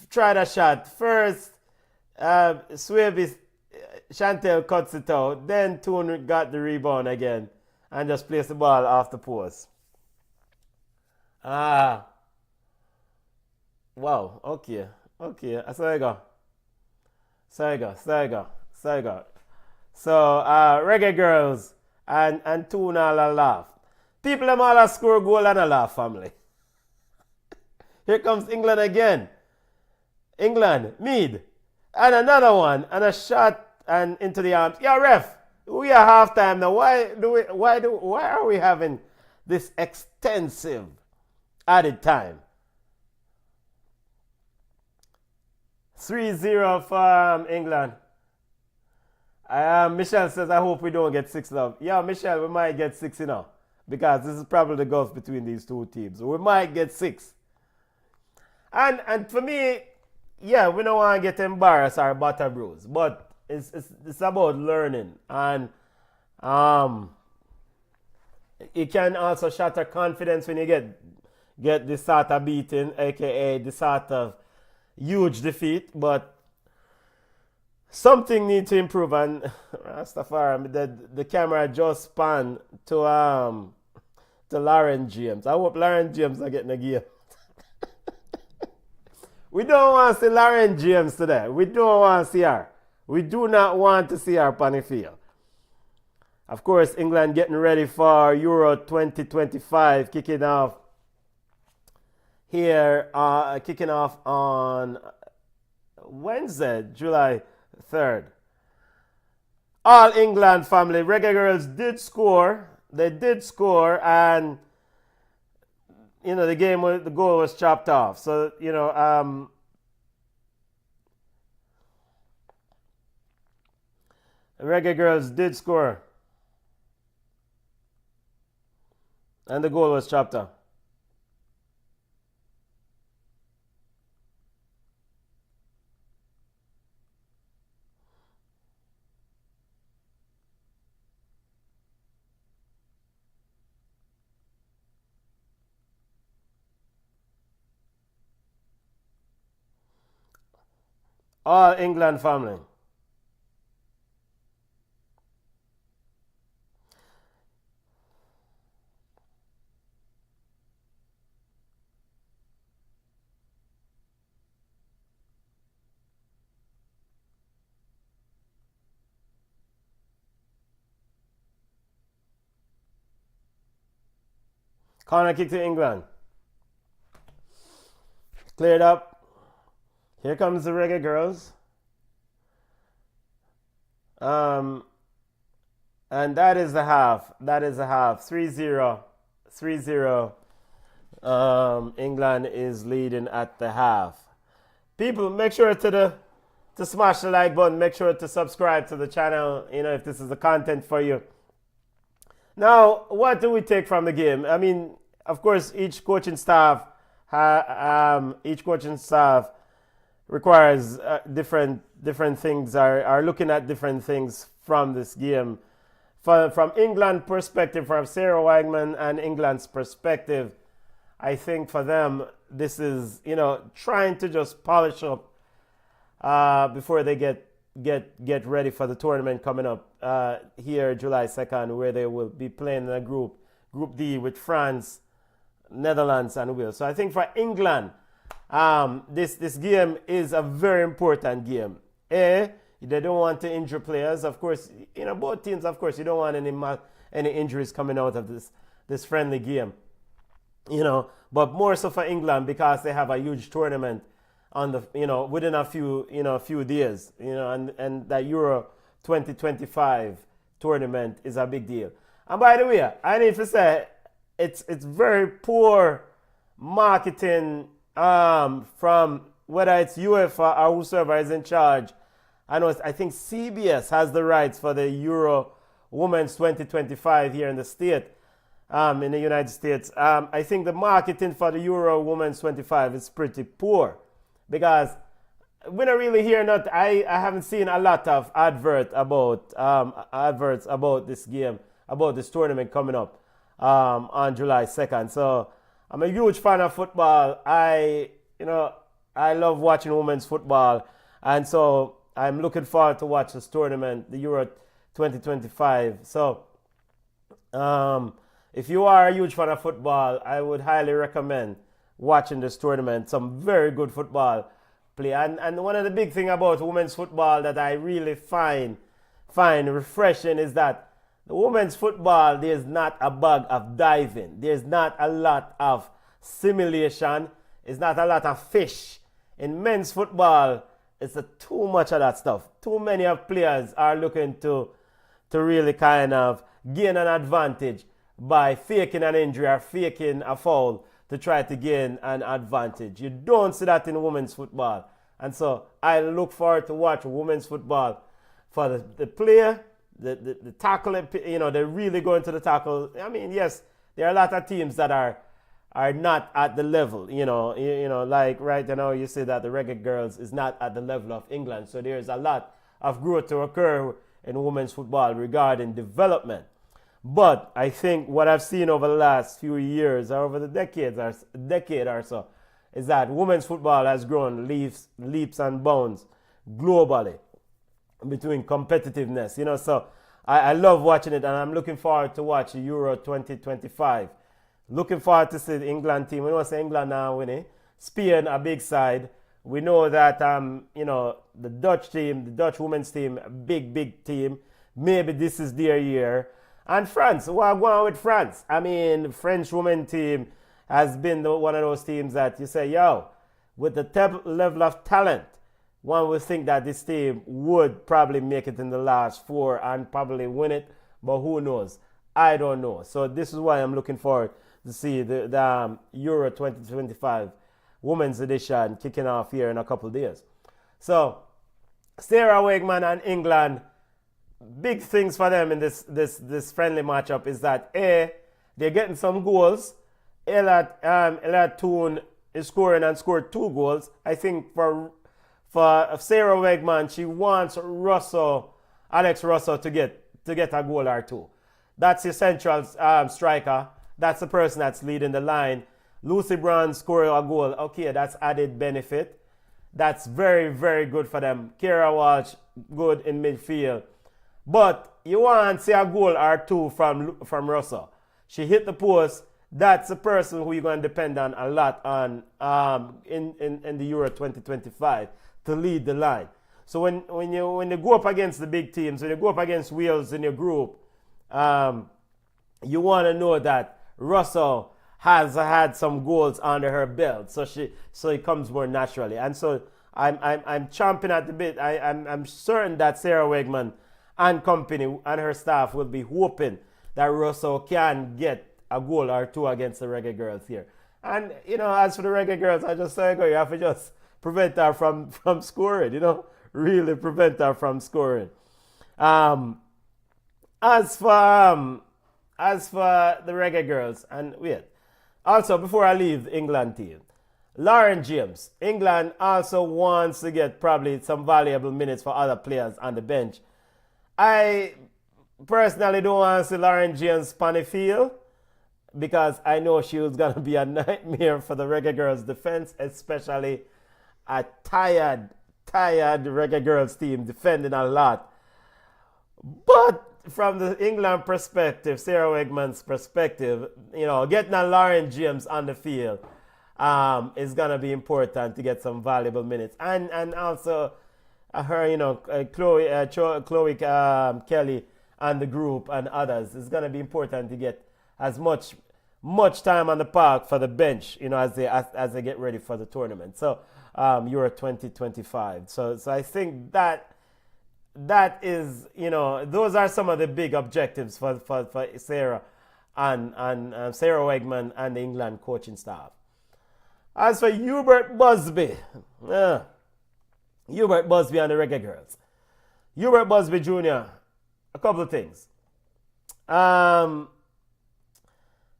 tried a shot. First, Swaby Chantel cuts it out. Then Toon got the rebound again and just placed the ball off the post. Wow. Okay. So you go. So reggae girls and Toon all a laugh. People them all a score goal and a laugh, family. Here comes England again. England, Mead. And another one. And a shot and into the arms. Ref. We are halftime now. Why are we having this extensive added time? 3-0 for England. Michelle says, I hope we don't get 6 now. Michelle, we might get 6 because this is probably the gulf between these two teams. We might get 6. And for me, we don't want to get embarrassed or butter bruised, but it's about learning, and it can also shatter confidence when you get this sort of beating, aka this sort of huge defeat. But something needs to improve, and Rastafari, the camera just spanned to Lauren James. I hope Lauren James are getting a game. We don't want to see Lauren James today. We don't want to see her. We do not want to see her on the field. Of course, England getting ready for Euro 2025, kicking off on Wednesday, July 3rd. All England family, Reggae Girls did score. They did score, and the goal was chopped off. So, Reggae Girls did score. And the goal was chopped off. All England family. Corner kick to England. Cleared up. Here comes the Reggae Girls. And that is the half. 3-0. 3-0. England is leading at the half. People, make sure to smash the like button. Make sure to subscribe to the channel, if this is the content for you. Now, what do we take from the game? I mean, of course, each coaching staff requires different things, are looking at different things from this game. From England perspective, from Sarah Wagman and England's perspective, I think for them this is, trying to just polish up before they get ready for the tournament coming up here July 2nd, where they will be playing in a Group D with France, Netherlands, and Wales. So I think for England, this game is a very important game. They don't want to injure players. Of course, both teams, of course, you don't want any injuries coming out of this friendly game. But more so for England, because they have a huge tournament on the within a few days, and that Euro 2025 tournament is a big deal. And by the way, I need to say it's very poor marketing from whether it's UEFA or whoever is in charge. I think CBS has the rights for the Euro Women's 2025 here in the United States. I think the marketing for the Euro Women's 25 is pretty poor, because we don't really hear I haven't seen a lot of adverts about this game, about this tournament coming up on July 2nd. So I'm a huge fan of football. I love watching women's football, and so I'm looking forward to watch this tournament, the Euro 2025. So if you are a huge fan of football, I would highly recommend watching this tournament. Some very good football play. And one of the big things about women's football that I really find refreshing is that the women's football, there's not a bag of diving. There's not a lot of simulation. It's not a lot of fish. In men's football, it's too much of that stuff. Too many of players are looking to really kind of gain an advantage by faking an injury or faking a foul to try to gain an advantage. You don't see that in women's football. And so I look forward to watch women's football for the player, the tackle, they're really going to the tackle. I mean, yes, there are a lot of teams that are not at the level, like right now you see that the Reggae Girls is not at the level of England. So there's a lot of growth to occur in women's football regarding development. But I think what I've seen over the last few years, or over the decade or so, is that women's football has grown leaps and bounds globally between competitiveness. So I love watching it, and I'm looking forward to watch Euro 2025. Looking forward to see the England team. We know say England now winning. Spain, a big side. We know that the Dutch team, the Dutch women's team, a big team. Maybe this is their year. And France, we're going with France. I mean, the French women team has been one of those teams that you say, with the level of talent, one would think that this team would probably make it in the last four and probably win it. But who knows? I don't know. So this is why I'm looking forward to see the Euro 2025 Women's Edition kicking off here in a couple of days. So, Sarah Wegman and England, big things for them in this friendly matchup is that they're getting some goals. Ella Toon is scoring and scored 2 goals. I think for Sarah Wegman, she wants Alex Russell to get a goal or 2. That's your central striker. That's the person that's leading the line. Lucy Brown scored a goal. Okay, that's added benefit. That's very, very good for them. Kira Walsh, good in midfield. But you want to see a goal or 2 from Russell. She hit the post. That's the person who you're going to depend on a lot on in the Euro 2025 to lead the line. So when you go up against the big teams, when you go up against Wales in your group, you want to know that Russell has had some goals under her belt, so it comes more naturally. And so I'm chomping at the bit. I'm certain that Sarah Wegman and company and her staff will be hoping that Russell can get a goal or 2 against the Reggae Girls here. And as for the Reggae Girls, I just say you have to just prevent her from scoring. Really prevent her from scoring. As for the Reggae Girls, and wait. Also, before I leave the England team, Lauren James. England also wants to get probably some valuable minutes for other players on the bench. I personally don't want to see Lauren James on the field because I know she was going to be a nightmare for the Reggae Girls defense, especially a tired Reggae Girls team defending a lot. But from the England perspective, Sarah Wegman's perspective, getting a Lauren James on the field is going to be important to get some valuable minutes. And also her, Chloe Kelly and the group and others, it's going to be important to get as much time on the park for the bench, as they get ready for the tournament. So Euro 2025. So I think that is, those are some of the big objectives for Sarah and Sarah Wegman and the England coaching staff. As for Hubert Busby and the Reggae Girls. Hubert Busby Jr., a couple of things.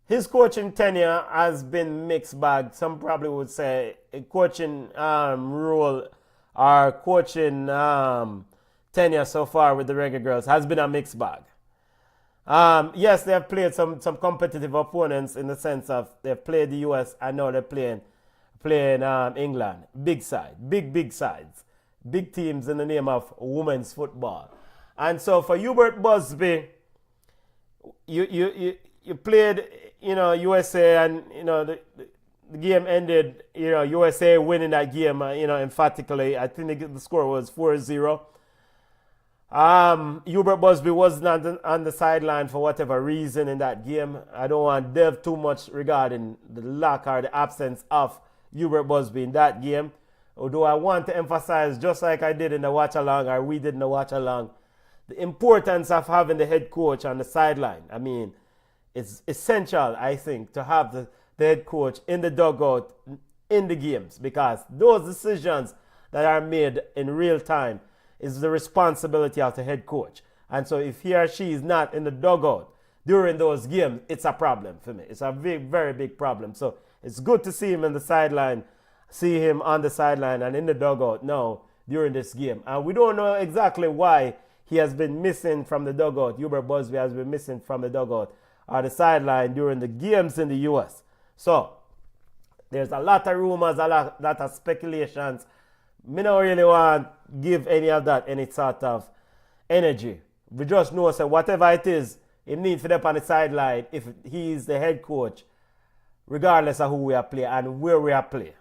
His coaching tenure has been mixed bag. Some probably would say a coaching role or coaching tenure so far with the Reggae Girls has been a mixed bag. Yes, they have played some competitive opponents in the sense of they've played the US and now they're playing England. Big side, big sides. Big teams in the name of women's football. And so for Hubert Busby, you played, USA and, the game ended, USA winning that game, emphatically. I think the score was 4-0. Hubert Busby was not on the sideline for whatever reason in that game. I don't want to delve too much regarding the lack or the absence of Hubert Busby in that game. Although I want to emphasize, just like I did in the Watchalong, or we did in the Watchalong, the importance of having the head coach on the sideline. I mean, it's essential, I think, to have the head coach in the dugout in the games, because those decisions that are made in real time is the responsibility of the head coach. And so if he or she is not in the dugout during those games, it's a problem for me. It's a very big problem. So it's good to see him in the sideline, see him on the sideline and in the dugout now during this game. And we don't know exactly why he has been missing from the dugout. Hubert Busby has been missing from the dugout or the sideline during the games in the US. So there's a lot of rumors, a lot of speculations. Me don't really want to give any of that any sort of energy. We just know that whatever it is, he needs to be on the sideline if he's the head coach, regardless of who we are playing and where we are playing.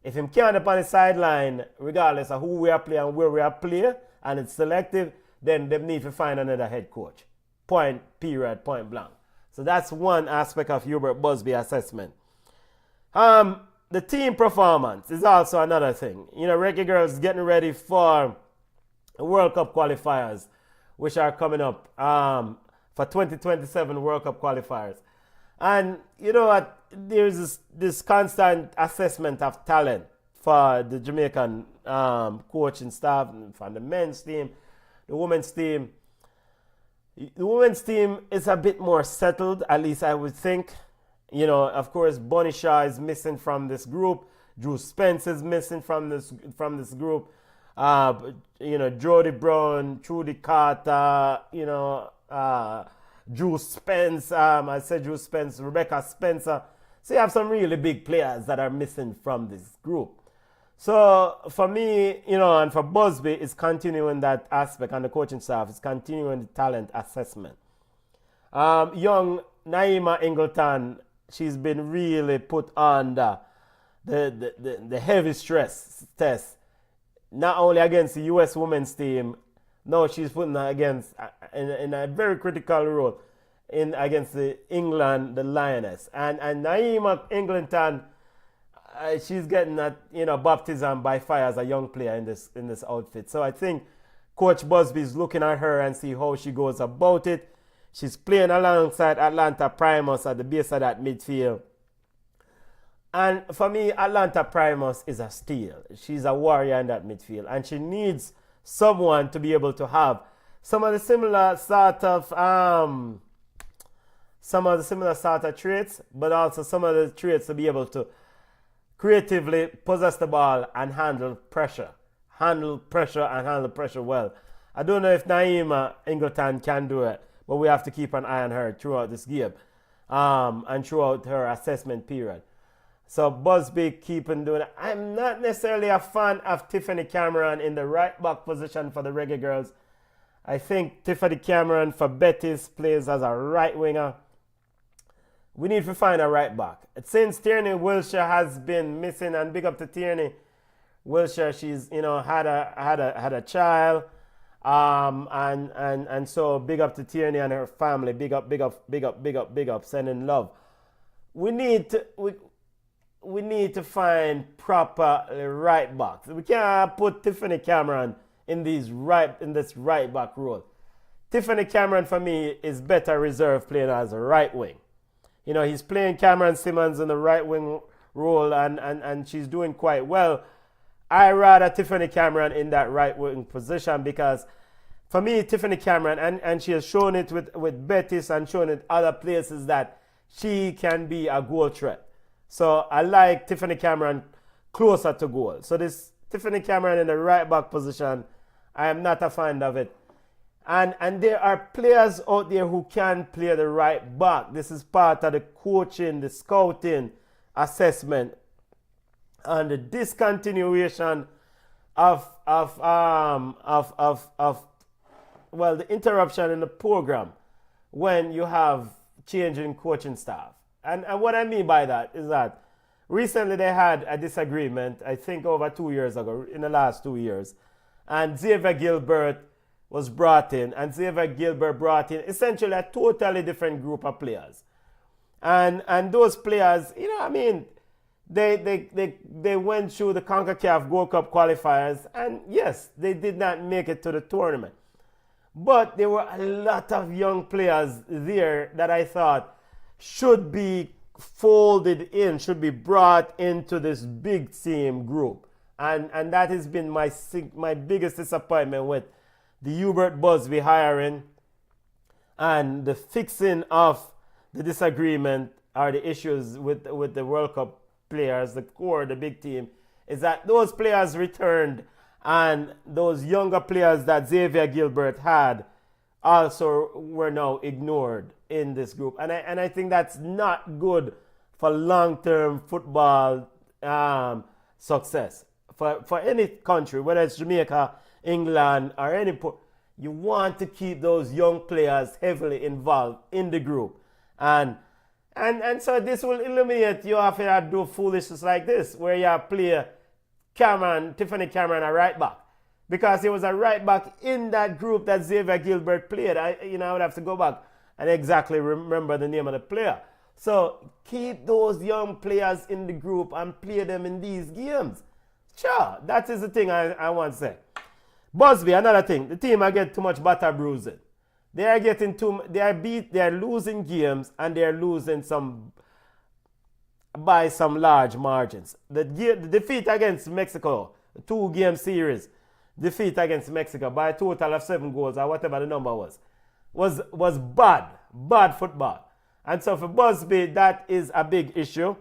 If him can't be on the sideline, regardless of who we are playing and where we are playing, and it's selective, then they need to find another head coach. Point blank. So that's one aspect of Hubert Busby assessment. The team performance is also another thing. Reggae Girls getting ready for World Cup qualifiers, which are coming up for 2027 World Cup qualifiers. And you know what? There's this constant assessment of talent for the Jamaican coaching staff, from the men's team, the women's team. The women's team is a bit more settled, at least I would think. Of course, Bonnie Shaw is missing from this group. Drew Spence is missing from this group. Jody Brown, Trudy Carter, Drew Spence. I said Drew Spence, Rebecca Spencer. So you have some really big players that are missing from this group. So for me, and for Busby, it's continuing that aspect, and the coaching staff is continuing the talent assessment. Young Naima Ingleton, she's been really put under the heavy stress test, not only against the US women's team. No, she's put against in a very critical role against the England, the Lioness, and Naima Ingleton. She's getting that baptism by fire as a young player in this outfit. So I think Coach Busby is looking at her and see how she goes about it. She's playing alongside Atlanta Primus at the base of that midfield. And for me, Atlanta Primus is a steal. She's a warrior in that midfield, and she needs someone to be able to have some of the similar sort of traits, but also some of the traits to be able to creatively possess the ball and handle pressure. Handle pressure and handle pressure well. I don't know if Naima Ingleton can do it, but we have to keep an eye on her throughout this game and throughout her assessment period. So Busby keeping doing it. I'm not necessarily a fan of Tiffany Cameron in the right back position for the Reggae Girls. I think Tiffany Cameron for Betis plays as a right winger. We need to find a right back. Since Tierney Wilshire has been missing, and big up to Tierney Wilshire, she's had a child, and so big up to Tierney and her family. Big up, sending love. We need to find proper right backs. We can't put Tiffany Cameron in this right back role. Tiffany Cameron for me is better reserved playing as a right wing. He's playing Cameron Simmons in the right wing role, and she's doing quite well. I rather Tiffany Cameron in that right wing position, because for me, Tiffany Cameron, and she has shown it with Betis and shown it other places, that she can be a goal threat. So I like Tiffany Cameron closer to goal. So this Tiffany Cameron in the right back position, I am not a fan of it. And there are players out there who can play the right back. This is part of the coaching, the scouting, assessment, and the discontinuation of the interruption in the program when you have change in coaching staff. And what I mean by that is that recently they had a disagreement, I think over 2 years ago, in the last 2 years, and Xavier Gilbert was brought in, and Xavier Gilbert brought in essentially a totally different group of players. And those players, they went through the CONCACAF Gold Cup qualifiers, and yes, they did not make it to the tournament. But there were a lot of young players there that I thought should be folded in, should be brought into this big team group. And that has been my biggest disappointment with the Hubert Busby hiring and the fixing of the disagreement or the issues with the World Cup players, the core, the big team, is that those players returned, and those younger players that Xavier Gilbert had also were now ignored in this group. And I think that's not good for long-term football success. For any country, whether it's Jamaica, England, or you want to keep those young players heavily involved in the group. And so this will eliminate you having to do foolishness like this, where you play Tiffany Cameron, a right back. Because he was a right back in that group that Xavier Gilbert played. I would have to go back and exactly remember the name of the player. So keep those young players in the group and play them in these games. Sure, that is the thing I want to say. Busby, another thing, the team are getting too much batter bruising. They are losing games, and they are losing by some large margins. The defeat against Mexico, the 2-game series defeat against Mexico by a total of 7 goals or whatever the number was bad football. And so for Busby, that is a big issue,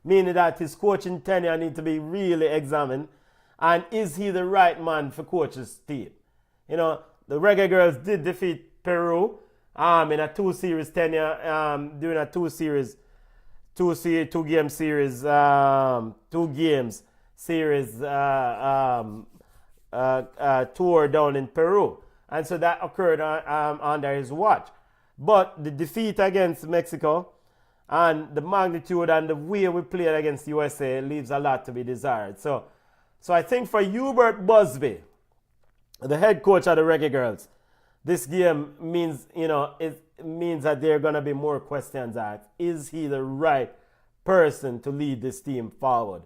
meaning that his coaching tenure needs to be really examined. And is he the right man for coach's team? The Reggae Girls did defeat Peru in a 2-series tenure, during a 2-game series, 2 games series tour down in Peru. And so that occurred under his watch. But the defeat against Mexico and the magnitude and the way we played against USA leaves a lot to be desired. So I think for Hubert Busby, the head coach of the Reggae Girls, this game means, it means that there are going to be more questions asked. Is he the right person to lead this team forward?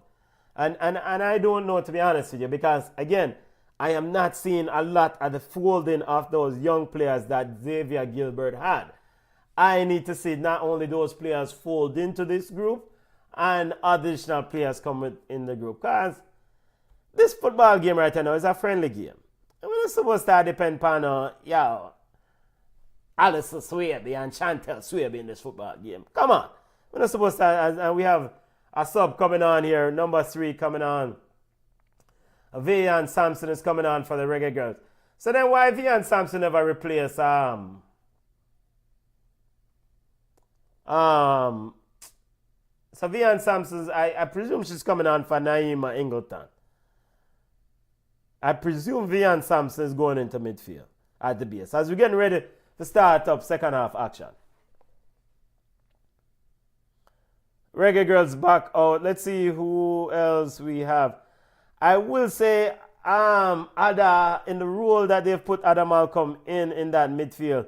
And I don't know, to be honest with you, because again, I am not seeing a lot of the folding of those young players that Xavier Gilbert had. I need to see not only those players fold into this group and additional players come in the group. Because this football game right now is a friendly game. And we're not supposed to depend on, Alistair Swaby and Chantel Swaby in this football game. Come on. We're not supposed to, and we have a sub coming on here. Number 3 coming on. Vian Sampson is coming on for the Reggae Girls. So then why Vian Sampson never replace so Vian Sampson, I presume she's coming on for Naima Ingleton. I presume Vian Sampson is going into midfield at the base. As we're getting ready to start up second half action. Reggae Girls back out. Let's see who else we have. I will say Ada, in the role that they've put Ada Malcolm in that midfield,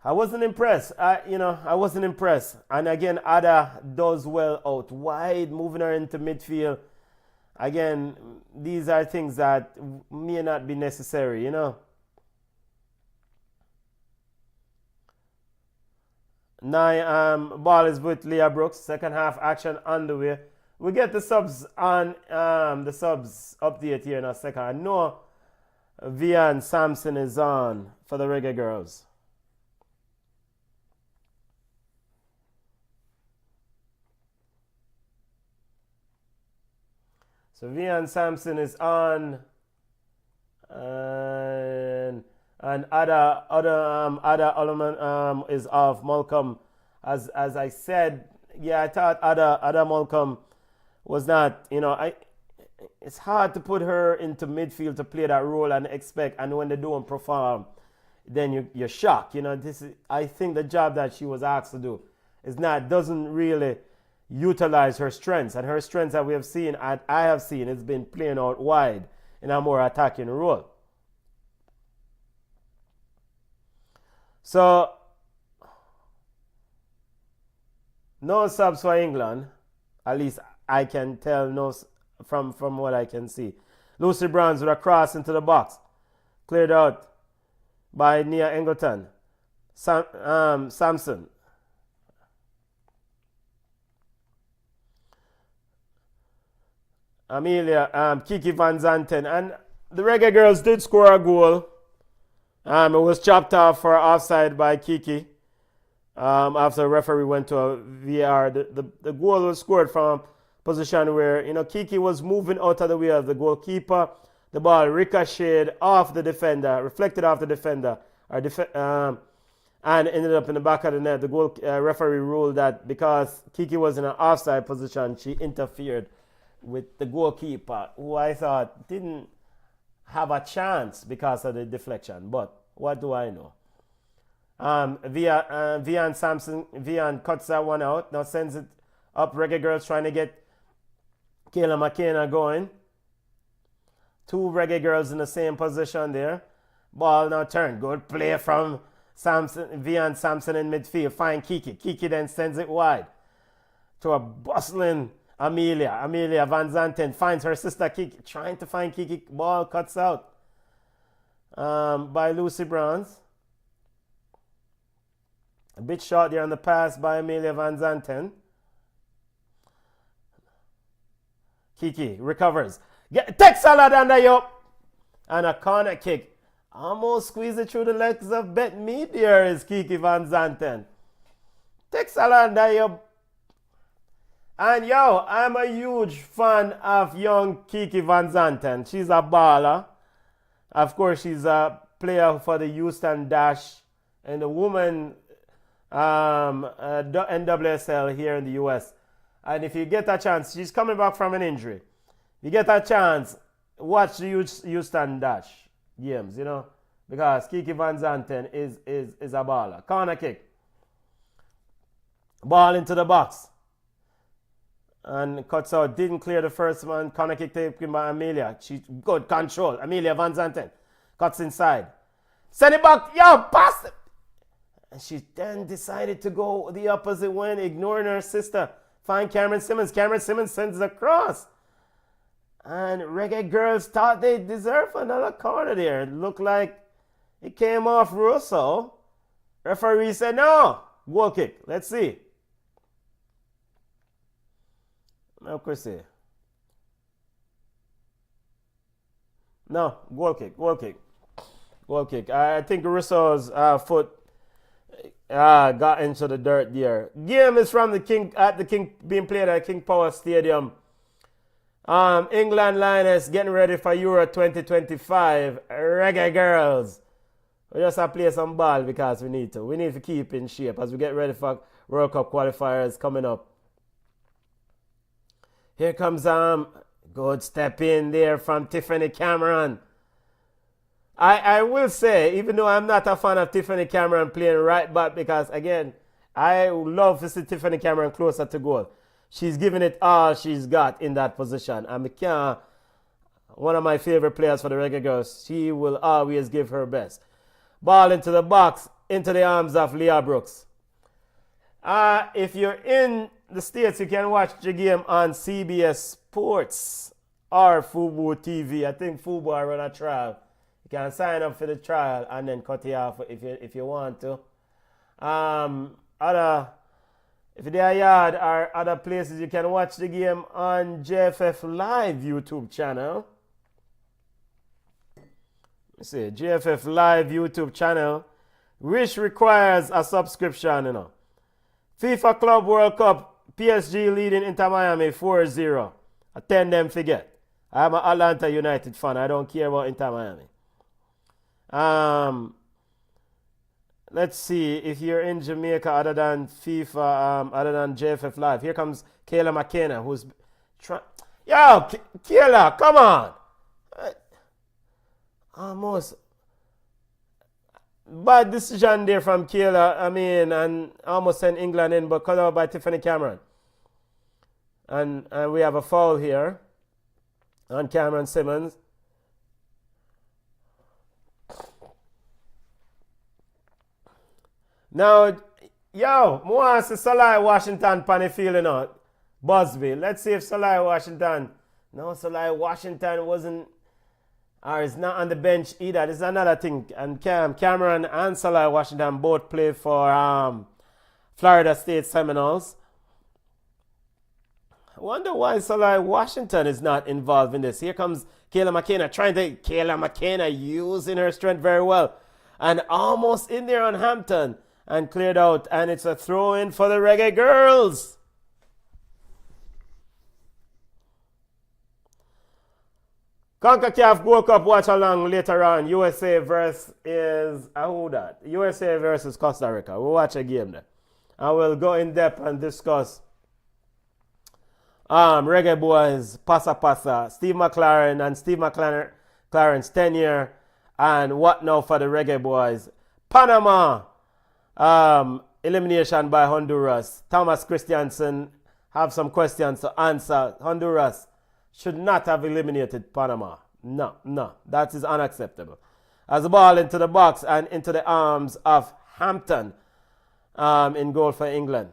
I wasn't impressed. I wasn't impressed. And again, Ada does well out wide, moving her into midfield. Again, these are things that may not be necessary, Now, ball is with Leah Brooks. Second half action underway. We get the subs on the subs update here in a second. I know Vian Sampson is on for the Reggae Girls. So Vian Sampson is on, and Ada Oloman is off. Malcolm, as I said, I thought Ada Malcolm was not. It's hard to put her into midfield to play that role and expect, and when they don't perform, then you're shocked. I think the job that she was asked to do doesn't really utilize her strengths, and her strengths that we have seen, I have seen, it's been playing out wide in a more attacking role. So no subs for England, at least I can tell, no, from what I can see. Lucy Bronze with a cross into the box, cleared out by Nia Engleton. Sampson. Amelia, Kiki Van Zanten, and the Reggae Girls did score a goal. It was chopped off for offside by Kiki. After the referee went to a VR, the goal was scored from a position where Kiki was moving out of the way of the goalkeeper. The ball ricocheted off the defender, reflected off the defender, and ended up in the back of the net. The referee ruled that because Kiki was in an offside position, she interfered with the goalkeeper, who I thought didn't have a chance because of the deflection. But what do I know? Vian Sampson, cuts that one out. Now sends it up. Reggae Girls trying to get Kayla McKenna going. 2 Reggae Girls in the same position there. Ball now turned. Good play from Vian Sampson in midfield. Find Kiki. Kiki then sends it wide to a bustling Amelia. Amelia Van Zanten finds her sister Kiki. Trying to find Kiki. Ball cuts out by Lucy Bronze. A bit short there on the pass by Amelia Van Zanten. Kiki recovers. Takes Salad under you. And a corner kick. Almost squeeze it through the legs of Bet Me. There is Kiki Van Zanten. Takes Salad under you. And I'm a huge fan of young Kiki Van Zanten. She's a baller. Of course, she's a player for the Houston Dash and the woman NWSL here in the US. And if you get a chance, she's coming back from an injury. You get a chance, watch the Houston Dash games, because Kiki Van Zanten is a baller. Corner kick. Ball into the box. And cuts out, didn't clear the first one. Corner kick taken by Amelia. She good control. Amelia Van Zanten cuts inside. Send it back. Pass it. And she then decided to go the opposite way, ignoring her sister. Find Cameron Simmons. Cameron Simmons sends it across. And Reggae Girls thought they deserved another corner there. It looked like it came off Russo. Referee said no. Goal kick. Let's see. No, Chrissy. No, goal kick. I think Russo's foot got into the dirt there. Game is from the King being played at King Power Stadium. England Lioness getting ready for Euro 2025. Reggae girls. We just have to play some ball because we need to. We need to keep in shape as we get ready for World Cup qualifiers coming up. Here comes good step in there from Tiffany Cameron. I will say, even though I'm not a fan of Tiffany Cameron playing right back, because again, I love to see Tiffany Cameron closer to goal. She's giving it all she's got in that position. And one of my favorite players for the Reggae Girls, she will always give her best. Ball into the box, into the arms of Leah Brooks. If you're in the States, you can watch the game on CBS Sports or Fubo TV. I think Fubo are on a trial. You can sign up for the trial and then cut it off if you want to. If they are yard or other places, you can watch the game on JFF Live YouTube channel. Let's see, JFF Live YouTube channel, which requires a subscription, FIFA Club World Cup, PSG leading Inter Miami 4-0. Attend them forget. I'm an Atlanta United fan. I don't care about Inter Miami. Let's see if you're in Jamaica other than FIFA, other than JFF Live. Here comes Kayla McKenna, who's trying. Yo, Kayla, come on. Almost bad decision there from Kayla. And almost sent England in, but cut out by Tiffany Cameron. And we have a foul here on Cameron Simmons. Now, more see Salai Washington pan the field, Busby. Let's see if Salai Washington. No, Salai Washington wasn't, or is not on the bench either. This is another thing. And Cameron and Salai Washington both play for Florida State Seminoles. I wonder why Salai Washington is not involved in this. Here comes Kayla McKenna Kayla McKenna using her strength very well. And almost in there on Hampton. And cleared out. And it's a throw in for the Reggae Girls. CONCACAF Gold Cup Watchalong later on. USA versus USA versus Costa Rica. We'll watch a game there. And we'll go in depth and discuss Reggae Boys, Pasa Pasa, Steve McLaren and Steve McLaren's tenure and what now for the Reggae Boys. Panama. Elimination by Honduras. Thomas Christiansen have some questions to answer. Honduras should not have eliminated Panama. No, that is unacceptable. As the ball into the box and into the arms of Hampton in goal for England.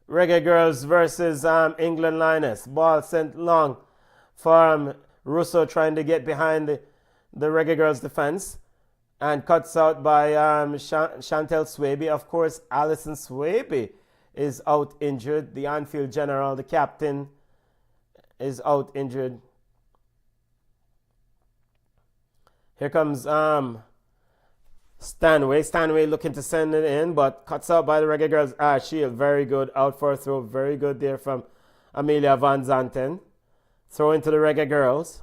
Reggae Girls versus England Lioness. Ball sent long from Russo trying to get behind the Reggae Girls defense. And cuts out by Chantel Swaby. Of course, Alison Swaby is out injured. The Anfield General, the captain, is out injured. Here comes Stanway looking to send it in, but cuts out by the Reggae Girls. Shield, very good. Out for a throw. Very good there from Amelia Van Zanten. Throw into the Reggae Girls.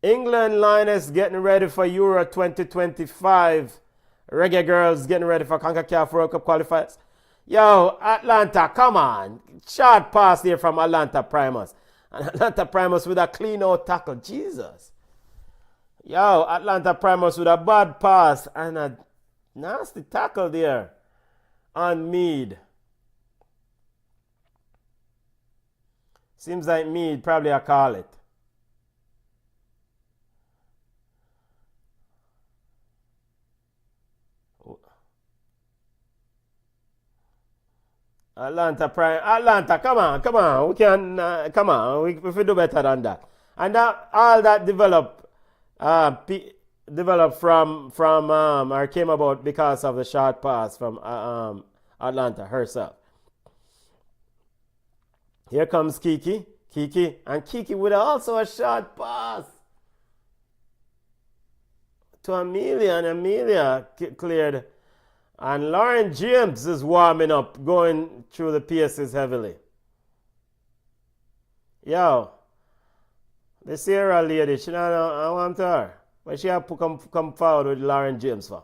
England Lioness getting ready for Euro 2025. Reggae Girls getting ready for CONCACAF World Cup qualifiers. Yo, Atlanta, come on. Short pass there from Atlanta Primus. And Atlanta Primus with a clean out tackle. Jesus. Yo, Atlanta Primus with a bad pass and a nasty tackle there on Mead. Seems like Mead probably a call it. Atlanta, come on. We can, come on. We do better than that. And all that developed from or came about because of the short pass from Atlanta herself. Here comes Kiki. And Kiki with also a short pass to Amelia, and Amelia cleared. And Lauren James is warming up, going through the paces heavily. Yo, this Sierra lady, she don't know, I want her. But she have to come forward with Lauren James for.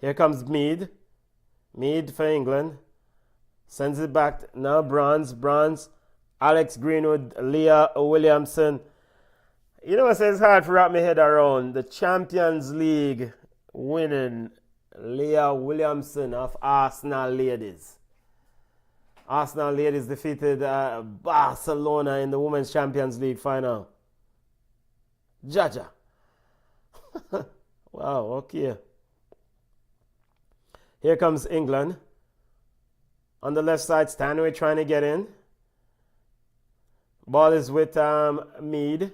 Here comes Mead. Mead for England. Sends it back. Now Bronze. Alex Greenwood, Leah Williamson. You know what, it's hard to wrap my head around. The Champions League winning Leah Williamson of Arsenal Ladies. Arsenal Ladies defeated Barcelona in the Women's Champions League final. Jaja. Wow, okay. Here comes England. On the left side, Stanway trying to get in. Ball is with Mead.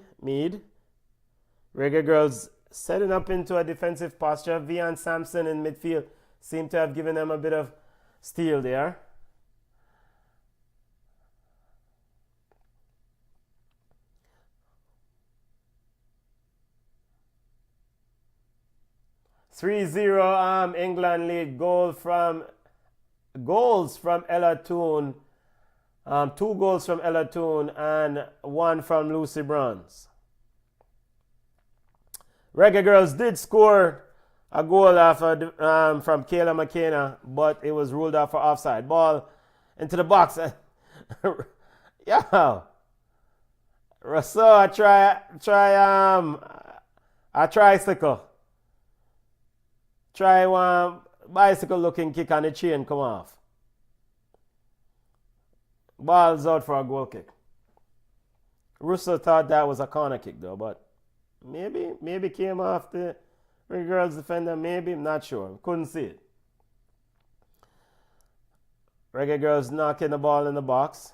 Reggae Girls setting up into a defensive posture. Vian Sampson in midfield seem to have given them a bit of steal there. England lead. Goals from Ella Toone. 2 goals from Ella Toone and 1 from Lucy Bronze. Reggae Girls did score a goal from Kayla McKenna, but it was ruled out for offside. Ball into the box. Yeah. Russell, a tricycle. Try one bicycle looking kick and the chain come off. Ball's out for a goal kick. Russell thought that was a corner kick though, but maybe came off the girls defender, maybe, I'm not sure. Couldn't see it. Reggae Girls knocking the ball in the box.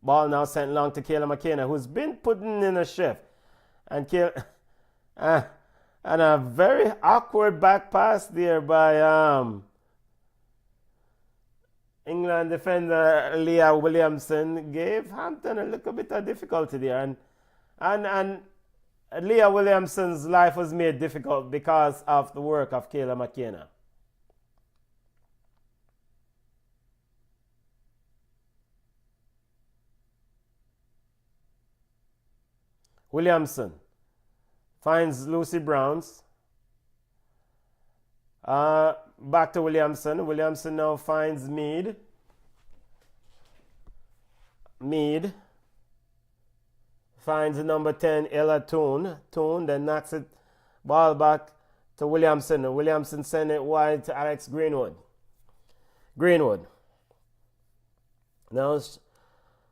Ball now sent long to Kayla McKenna, who's been putting in a shift. And and a very awkward back pass there by England defender Leah Williamson gave Hampton a little bit of difficulty there. And Leah Williamson's life was made difficult because of the work of Kayla McKenna. Williamson finds Lucy Browns. Back to Williamson. Williamson now finds Mead. Mead finds the number 10, Ella Toone. Toone then knocks it ball back to Williamson. Williamson send it wide to Alex Greenwood. Now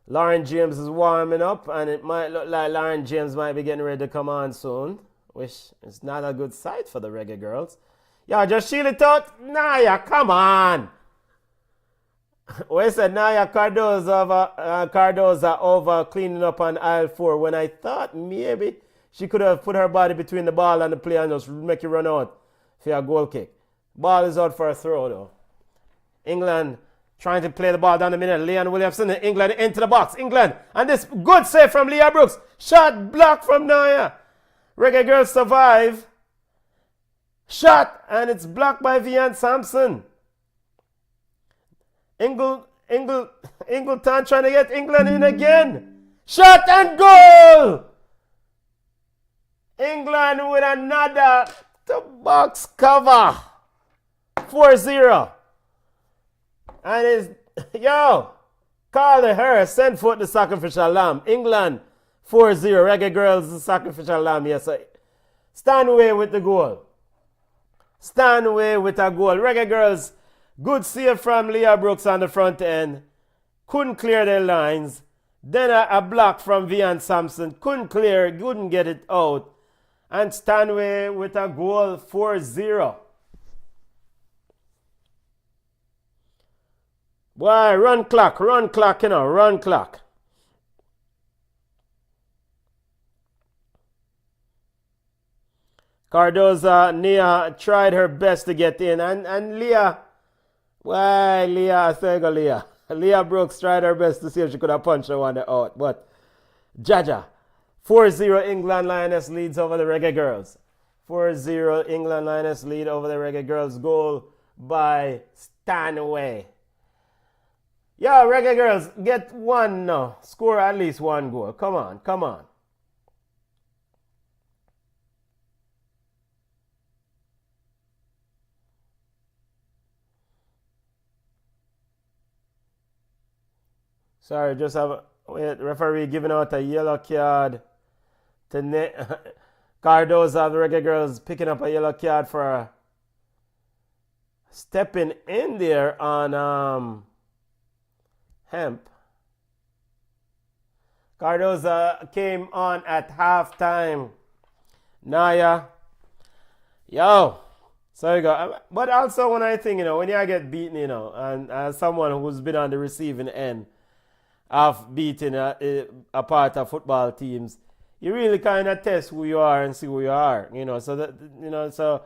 Lauren James is warming up, and it might look like Lauren James might be getting ready to come on soon, which is not a good sight for the Reggae Girls. Yeah, just shield it out. Naya, come on. We said Naya Cardoza over cleaning up on aisle 4 when I thought maybe she could have put her body between the ball and the play and just make you run out for a goal kick. Ball is out for a throw though. England trying to play the ball down the middle. Leon Williamson, England into the box. England. And this good save from Leah Brooks. Shot blocked from Naya. Reggae Girls survive. Shot. And it's blocked by Vian Sampson. Ingleton trying to get England in again. Shot and goal. England with another box cover. 4-0. And it's, call her, send forth the sacrificial lamb. England 4-0, Reggae Girls the sacrificial lamb. Yes, Stanway with the goal. Stanway with a goal. Reggae Girls, good save from Leah Brooks on the front end. Couldn't clear their lines. Then a block from Vian Sampson. Couldn't get it out. And Stanway with a goal, 4-0. Boy, run clock, run clock. Cardoza, Nia tried her best to get in, and Leah Why, Leah, I say go Leah. Leah Brooks tried her best to see if she could have punched her one out, but Jaja. 4-0 England Lioness leads over the Reggae Girls. 4-0 England Lioness lead over the Reggae Girls. Goal by Stanway. Yo, Reggae Girls, get one now. Score at least one goal. Come on, come on. Sorry, just have referee giving out a yellow card to Cardoza of the Reggae Girls picking up a yellow card for stepping in there on Hemp. Cardoza came on at halftime. Naya. Yo. So you go. But also when I think, when you get beaten, and as someone who's been on the receiving end of beating a part of football teams, you really kind of test who you are and see who you are, so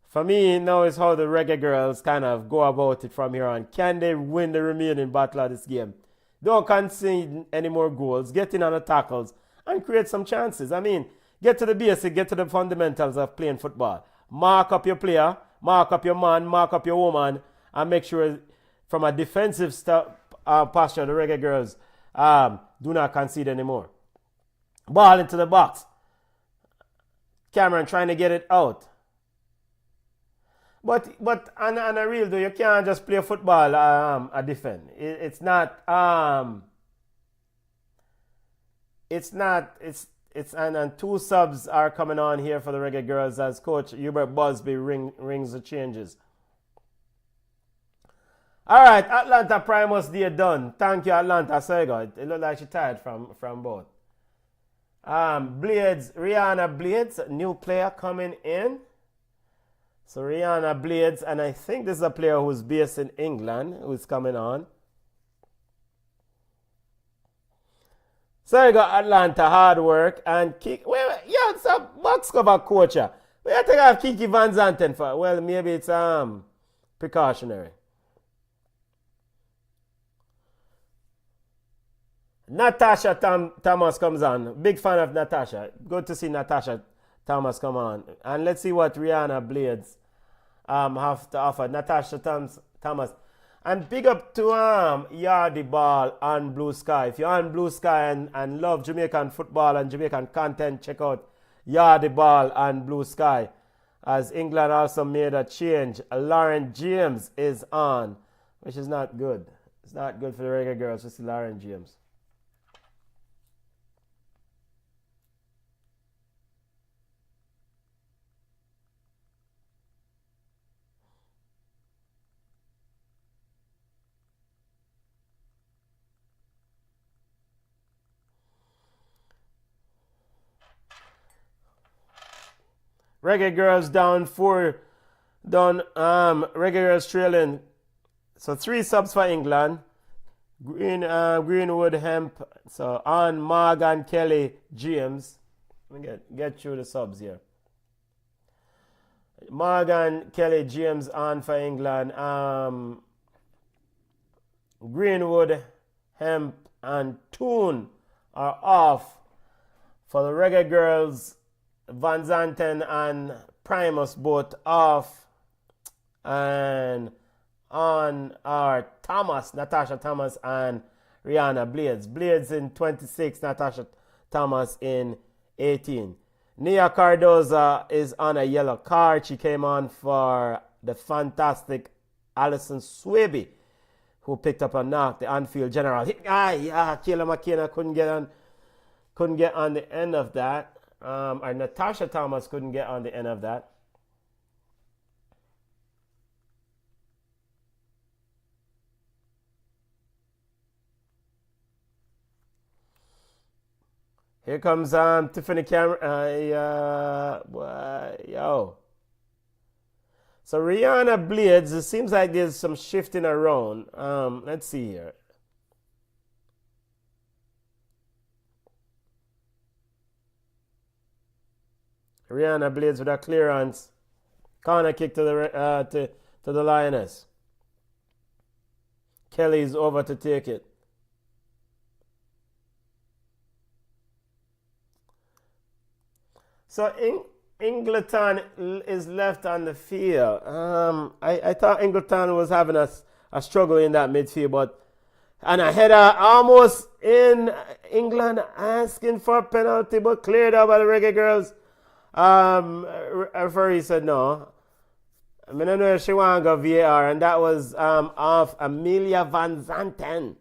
for me now is how the Reggae Girls kind of go about it from here on. Can they win the remaining battle of this game? Don't concede any more goals, get in on the tackles and create some chances. I mean, get to the basic, get to the fundamentals of playing football. Mark up your player, mark up your man, mark up your woman, and make sure from a defensive posture, the Reggae Girls do not concede anymore. Ball into the box. Cameron trying to get it out. But on a real though, you can't just play football a defend. It's and two subs are coming on here for the Reggae Girls as Coach Hubert Busby rings the changes. All right, Atlanta Primus Day done. Thank you, Atlanta. So good. It looked like she tired from both. Blades, Rihanna Blades, new player coming in. So Rihanna Blades, and I think this is a player who's based in England who's coming on. So you got Atlanta, hard work, and it's a box cover coach. We have to have Kiki Van Zanten for. Well, maybe it's precautionary. Natasha Thomas comes on. Big fan of Natasha. Good to see Natasha Thomas come on. And let's see what Rihanna Blades have to offer. Natasha Thomas. And big up to Yardy Ball on Blue Sky. If you're on Blue Sky and love Jamaican football and Jamaican content, check out Yardy Ball on Blue Sky. As England also made a change. Lauren James is on, which is not good. It's not good for the Reggae Girls to see Lauren James. Reggae Girls down 4. Reggae Girls trailing. So 3 subs for England. Greenwood, Hemp. So on Morgan, Kelly, James. Let me get through the subs here. Morgan, Kelly, James on for England. Greenwood, Hemp, and Toon are off for the Reggae Girls. Van Zanten and Primus both off. And on are Natasha Thomas and Rihanna Blades. Blades in 26, Natasha Thomas in 18. Nia Cardoza is on a yellow card. She came on for the fantastic Alison Swaby, who picked up a knock, the Anfield General. Kayla McKenna couldn't get on the end of that. Or Natasha Thomas couldn't get on the end of that. Here comes Tiffany Cameron. Yo. So Rihanna Blades, it seems like there's some shifting around. Let's see here. Rihanna Blades with a clearance. Corner kick to the Lioness. Kelly's over to take it. So Ingleton is left on the field. I thought Ingleton was having a struggle in that midfield, and a header almost in England asking for a penalty, but cleared out by the Reggae Girls. Referee said no. I don't know if she want to go VAR, and that was off Amelia Van Zanten.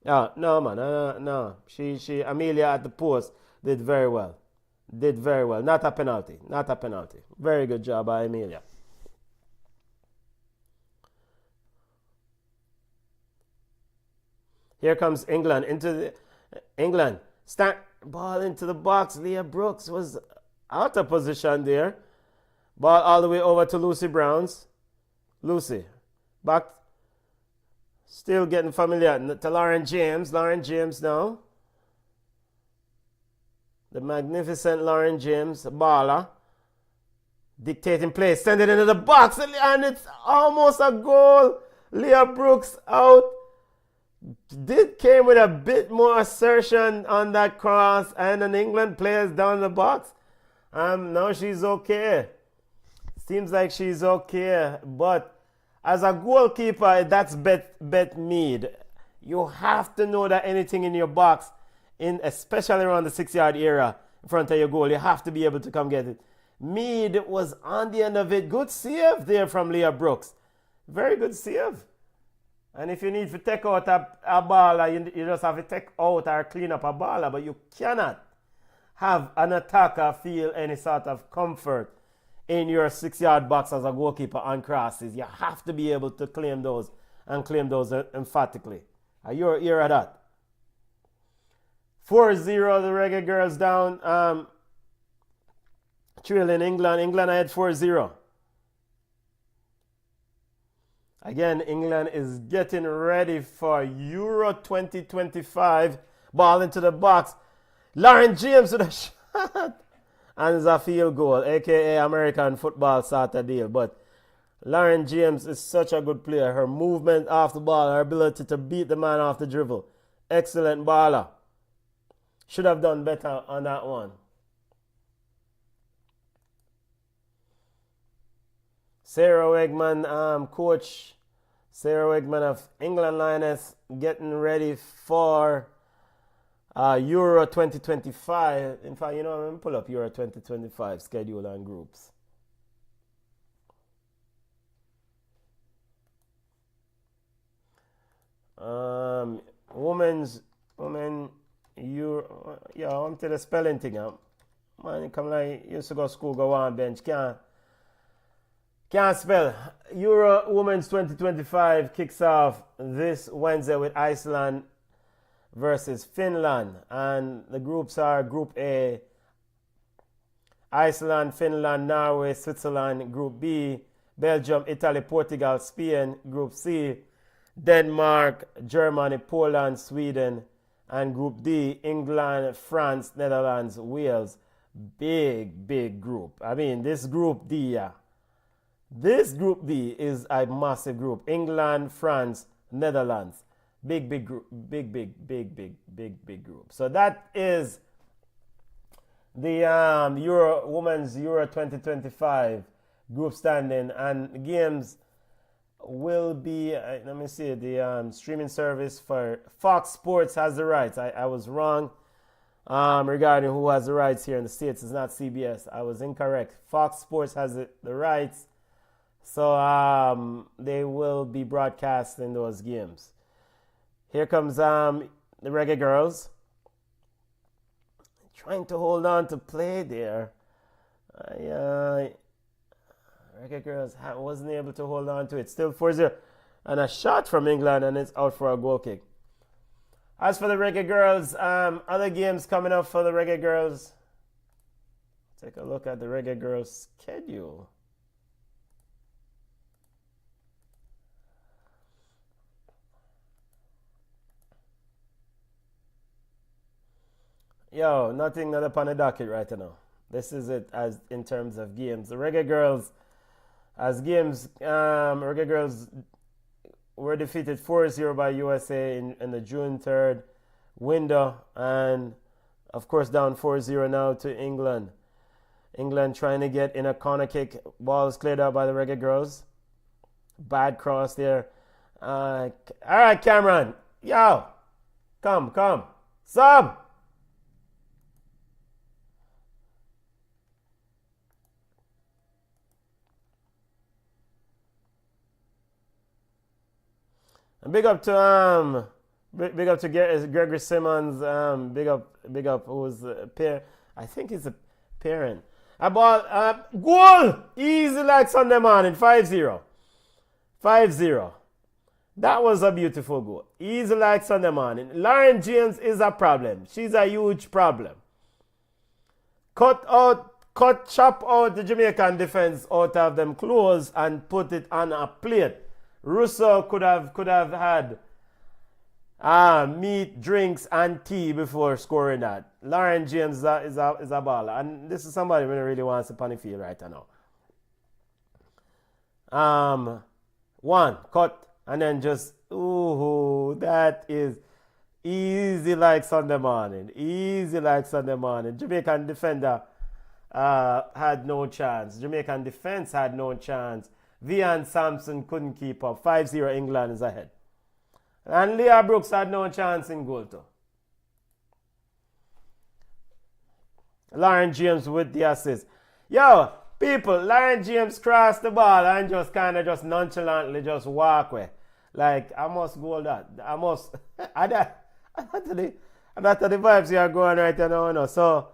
Oh, no, man, no. She Amelia at the post did very well. Not a penalty. Very good job by Amelia. Here comes England Start ball into the box. Leah Brooks was out of position there. Ball all the way over to Lucy Browns. Lucy back. Still getting familiar to Lauren James. Lauren James now. The magnificent Lauren James, baller. Dictating play. Send it into the box. And it's almost a goal. Leah Brooks out. Came with a bit more assertion on that cross. And an England player's down the box. Now she's okay. Seems like she's okay. But as a goalkeeper, that's bet Mead. You have to know that anything in your box, especially around the 6-yard area in front of your goal, you have to be able to come get it. Mead was on the end of it. Good save there from Leah Brooks. Very good save. And if you need to take out a baller, you just have to take out or clean up a baller, but you cannot have an attacker feel any sort of comfort in your 6-yard box as a goalkeeper on crosses. You have to be able to claim those and claim those emphatically. You're here at that. 4-0, the Reggae Girls down. Trailing England. England ahead 4-0. Again, England is getting ready for Euro 2025. Ball into the box. Lauren James with a shot. And it's a field goal, a.k.a. American football sort of deal. But Lauren James is such a good player. Her movement off the ball, her ability to beat the man off the dribble. Excellent baller. Should have done better on that one. Sarah Wegman, coach Sarah Wegman of England Lioness, getting ready for Euro 2025. In fact, I'm going to pull up Euro 2025 schedule and groups. Women Euro. Yeah, I want to the spelling thing. Man, you come like you used to go to school, go on bench. Can't spell. Euro Women's 2025 kicks off this Wednesday with Iceland versus Finland. And the groups are Group A, Iceland, Finland, Norway, Switzerland. Group B, Belgium, Italy, Portugal, Spain. Group C, Denmark, Germany, Poland, Sweden. And Group D, England, France, Netherlands, Wales. Big group. I mean, this Group D, this Group D is a massive group. England, France, Netherlands. Big group. Big group. So that is the Women's Euro 2025 group standing. And the games will be, let me see, the streaming service for Fox Sports has the rights. I was wrong regarding who has the rights here in the States. It's not CBS. I was incorrect. Fox Sports has the rights. So they will be broadcasting those games. Here comes the Reggae Girls. Trying to hold on to play there. Reggae Girls wasn't able to hold on to it. Still 4-0. And a shot from England, and it's out for a goal kick. As for the Reggae Girls, other games coming up for the Reggae Girls. Take a look at the Reggae Girls schedule. Nothing not upon the docket right now. This is it as in terms of games. The Reggae Girls, as games, Reggae Girls were defeated 4-0 by USA in the June 3rd window, and of course down 4-0 now to England. England trying to get in a corner kick. Ball is cleared out by the Reggae Girls. Bad cross there. All right, Cameron. Yo. Come. Sub. And big up to Gregory Simmons. Big up who's a pair. I think he's a parent. A ball goal! Easy like Sunday morning. 5-0. 5-0. That was a beautiful goal. Easy like Sunday morning. Lauren James is a problem. She's a huge problem. Chop out the Jamaican defense out of them clothes and put it on a plate. Russo could have had meat, drinks, and tea before scoring that. Lauren James is a baller. And this is somebody who really wants to pan the field right now. One, cut, and then just, ooh, that is easy like Sunday morning. Easy like Sunday morning. Jamaican defender had no chance. Jamaican defense had no chance. Vian Sampson couldn't keep up. 5-0 England is ahead. And Leah Brooks had no chance in goal too. Lauren James with the assist. Yo, people, Lauren James crossed the ball and just kind of just nonchalantly just walk away. Like, I must goal that. I must. That's the vibes you are going right now. So,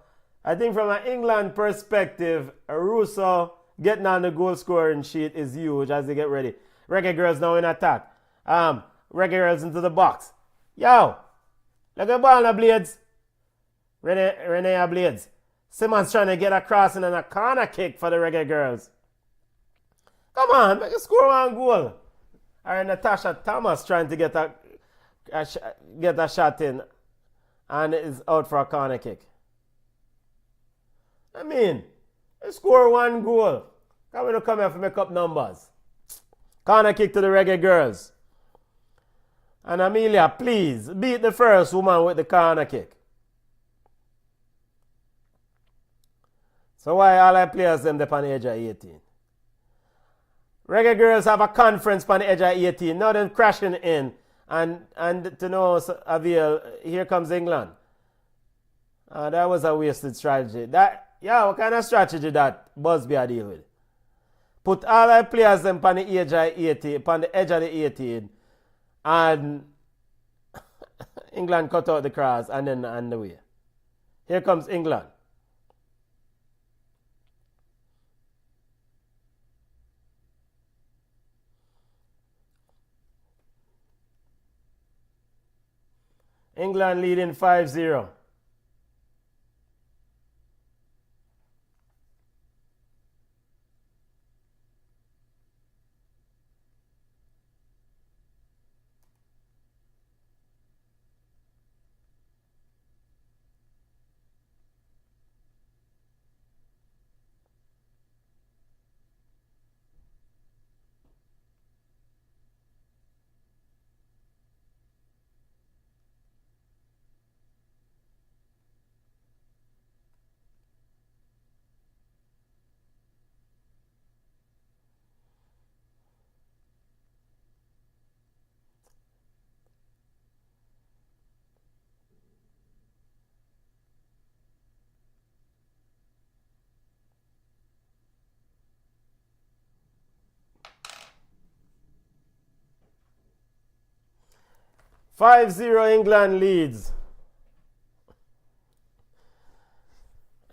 I think from an England perspective, Russo getting on the goal scoring sheet is huge as they get ready. Reggae Girls now in attack. Reggae Girls into the box. Yo, look at ball on the Blades. Renee Blades. Simmons trying to get across and then a corner kick for the Reggae Girls. Come on, make a score one goal. And Natasha Thomas trying to get a shot in and is out for a corner kick. I mean, they score one goal. Come here to make up numbers. Corner kick to the Reggae Girls. And Amelia, please, beat the first woman with the corner kick. So why all our players them up on the edge of 18? Reggae Girls have a conference on the edge of 18. Now they're crashing in. And to no avail, here comes England. That was a wasted strategy. What kind of strategy that Busby I deal with? Put all our players them on the edge of 18, on the edge of the 18, and England cut out the cross and then on the way. Here comes England. England leading 5-0. England leads.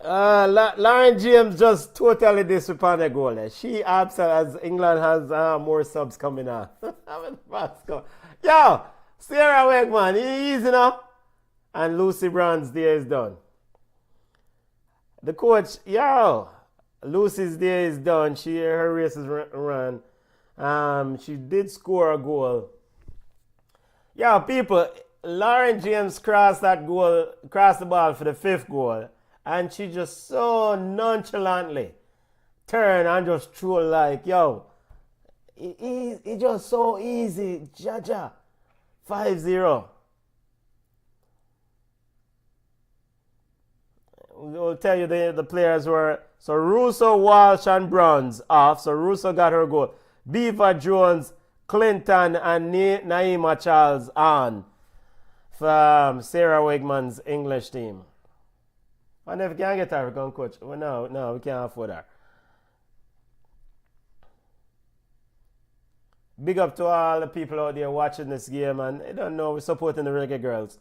Lauren James just totally disappointed goal there. She upset as England has more subs coming on. Yo, Sarah Wegman, easy enough. And Lucy Brown's day is done. The coach, Lucy's day is done. Her race is run. She did score a goal. Yeah, people, Lauren James crossed the ball for the 5th goal, and she just so nonchalantly turned and just threw like, It's just so easy. Jaja. 5-0. We'll tell you the players were. So Russo, Walsh, and Bronze off. So Russo got her goal. Beaver, Jones, Clinton, and Naima Charles on from Sarah Wigman's English team. And if we can't get her, we're going to coach. Well, no, we can't afford her. Big up to all the people out there watching this game, and I don't know, we're supporting the Reggae Girls.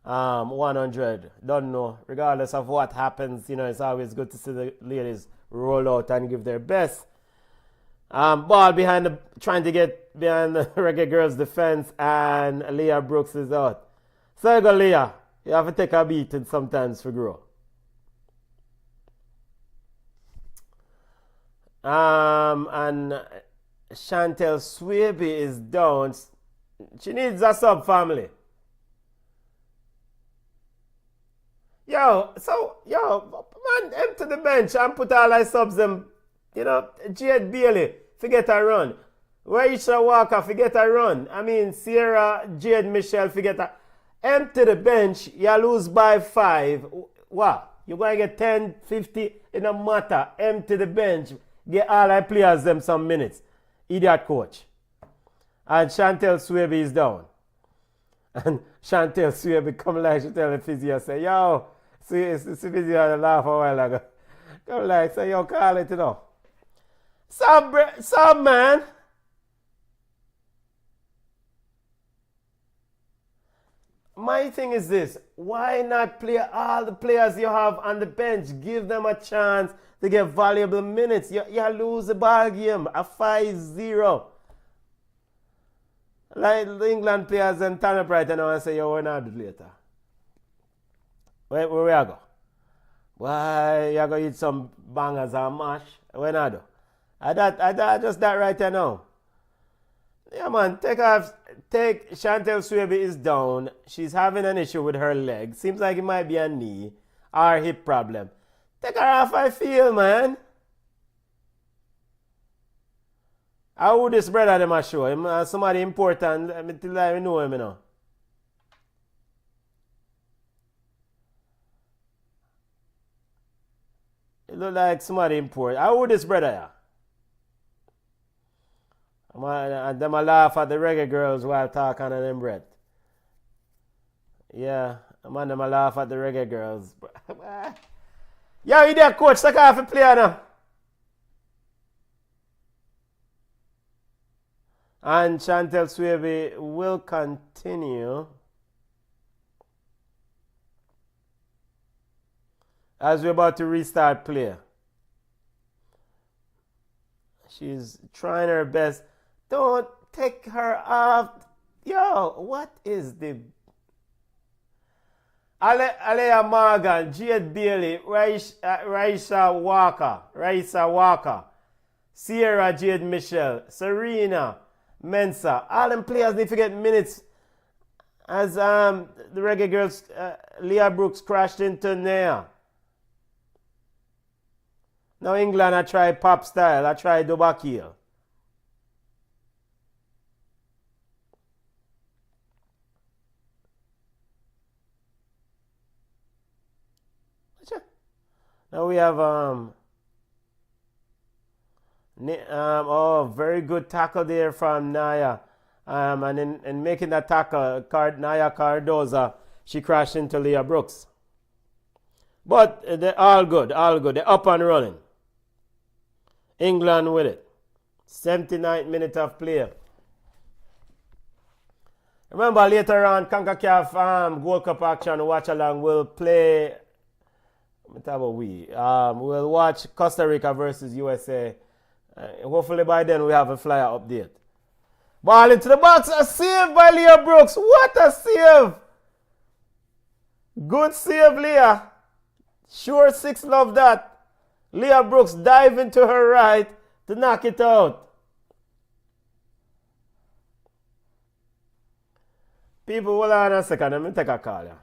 100. Don't know. Regardless of what happens, it's always good to see the ladies roll out and give their best. Ball trying to get behind the Reggae Girls' defense, and Leah Brooks is out. So you go, Leah. You have to take a beating sometimes to grow. And Chantel Swaby is down. She needs a sub family. Yo, man, empty the bench and put all our subs them. Jade Bailey, forget a run. Raisha Walker, forget a run. I mean, Sierra, Jade Michelle, forget a. Empty the bench, you lose by 5. What? You're going to get 10, 50, it don't matter. Empty the bench, get all our players them some minutes. Idiot coach. And Chantel Swaby is down. And Chantel Swaby come like she tell the physio, say, yo, see physio laugh a while ago. Come like, say, yo, call it, Some man. My thing is this. Why not play all the players you have on the bench? Give them a chance to get valuable minutes. You lose the ball game. A 5-0. Like the England players and turn up right now and say, yo, we're not do it later. Where we go? Why you go eat some bangers and mash? Where not do? I just that right now. Yeah, man, take Chantel Swaby is down. She's having an issue with her leg. Seems like it might be a knee or hip problem. Take her off, I feel, man. How would this brother them a show? Him somebody important. Till I know him, It look like somebody important. How would this brother, yeah? And them a laugh at the Reggae Girls while talking on them breath. Yeah, man, them a laugh at the Reggae Girls. Yo, you there, coach? Take off the player now. And Chantel Swaby will continue as we're about to restart play. She's trying her best. Don't take her off. Yo, what is the... Alea Morgan, Jade Bailey, Raisha Walker, Sierra Jade Michelle, Serena Mensah. All them players need to get minutes as the Reggae Girls, Leah Brooks crashed into Nea. Now England, I try pop style, I try Dubakil. Now we have very good tackle there from Naya. And in making that tackle, Naya Cardoza, she crashed into Leah Brooks. But they're all good. They're up and running. England with it. 79th minute of play. Remember later on, CONCACAF Gold Cup action, Watchalong will play. We'll watch Costa Rica versus USA. Hopefully by then we have a flyer update. Ball into the box. A save by Leah Brooks. What a save! Good save, Leah. Sure 6 love that. Leah Brooks dive into her right to knock it out. People, hold on a second. Let me take a call. Yeah.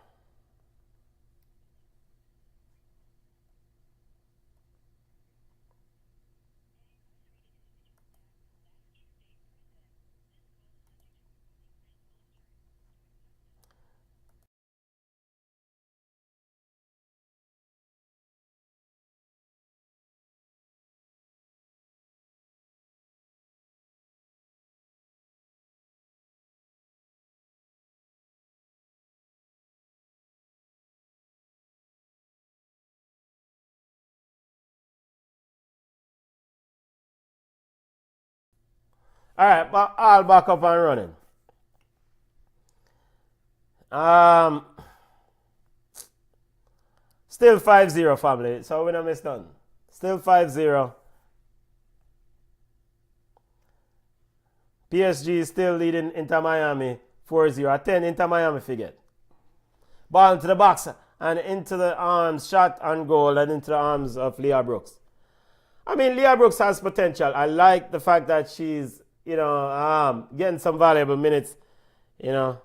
All right, all back up and running. Still 5-0, family. So we don't miss none. Still 5-0. PSG is still leading Inter Miami 4-0. At 10, Inter Miami forget. Ball into the box and into the arms, shot and goal, and into the arms of Leah Brooks. I mean, Leah Brooks has potential. I like the fact that she's, getting some valuable minutes, Yo,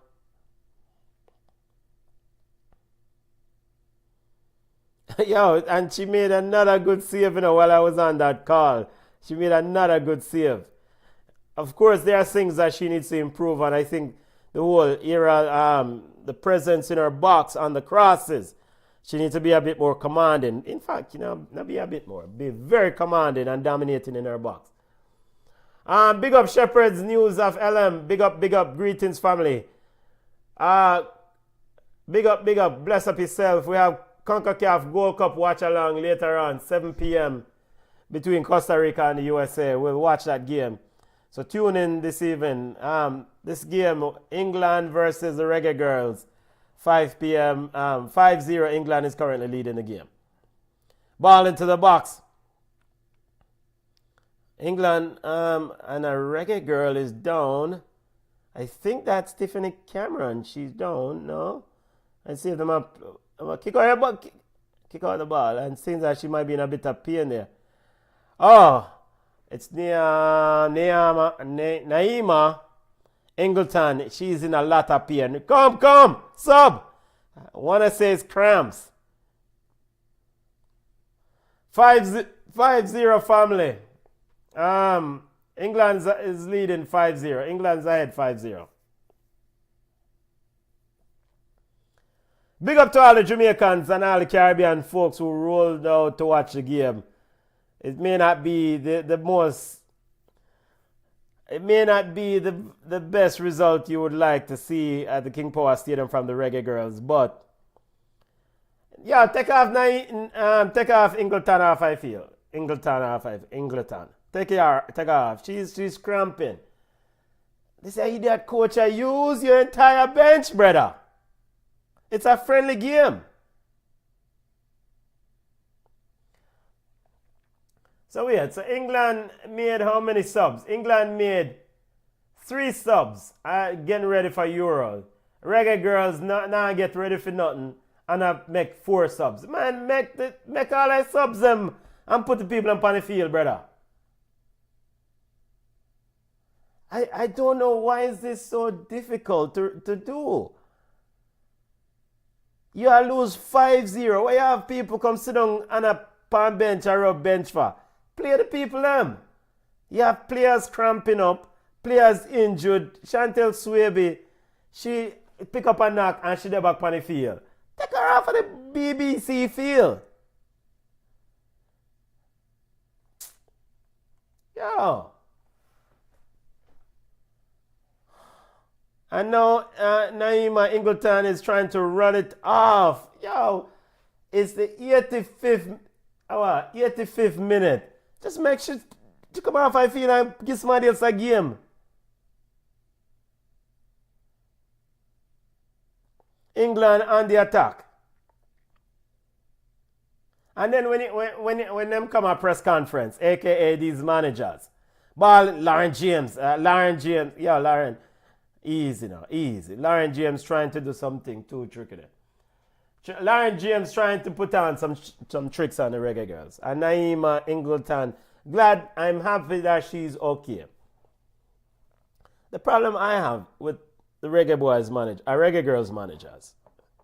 and she made another good save, while I was on that call. She made another good save. Of course, there are things that she needs to improve, and I think the whole era, the presence in her box on the crosses, she needs to be a bit more commanding. In fact, not be a bit more, be very commanding and dominating in her box. Big up Shepherd's News of LM. Big up, greetings family. Big up, bless up yourself. We have CONCACAF Gold Cup Watchalong later on, 7 p.m. between Costa Rica and the USA. We'll watch that game. So tune in this evening. This game, England versus the Reggae Girls, 5 p.m. 5-0, England is currently leading the game. Ball into the box. England and a Reggae Girl is down. I think that's Tiffany Cameron. She's down, no? I see them up. Kick out the ball. And seems that she might be in a bit of pain there. Oh, it's Naima Ingleton. She's in a lot of pain. Come, sub. I want to say it's cramps. 5-0 family. England is leading 5-0. England's ahead 5-0. Big up to all the Jamaicans and all the Caribbean folks who rolled out to watch the game. It may not be the best result you would like to see at the King Power Stadium from the Reggae Girls, but yeah, take off Ingleton off, I feel. Ingleton. Take her off. She's cramping. This idiot coach, I use your entire bench, brother. It's a friendly game. So England made how many subs? England made 3 subs. Getting ready for Euro. Reggae Girls now get ready for nothing. And I make 4 subs. Man, make all the subs them and put the people on the field, brother. I don't know why is this so difficult to do. You lose 5-0. Why you have people come sit down on a palm bench or a bench for? Play the people them. You have players cramping up, players injured. Chantel Swaby, she pick up a knock and she there back on the field. Take her off of the BBC field. Yo. And now Naima Ingleton is trying to run it off. Yo, it's the 85th minute. Just make sure to come off I feel and give somebody else a game. England on the attack. And then when them come at press conference, aka these managers, Lauren James. Yeah, Lauren. Easy now, easy. Lauren James trying to do something too tricky there. Lauren James trying to put on some tricks on the Reggae Girls. And Naima Ingleton, I'm happy that she's okay. The problem I have with the Reggae Girls managers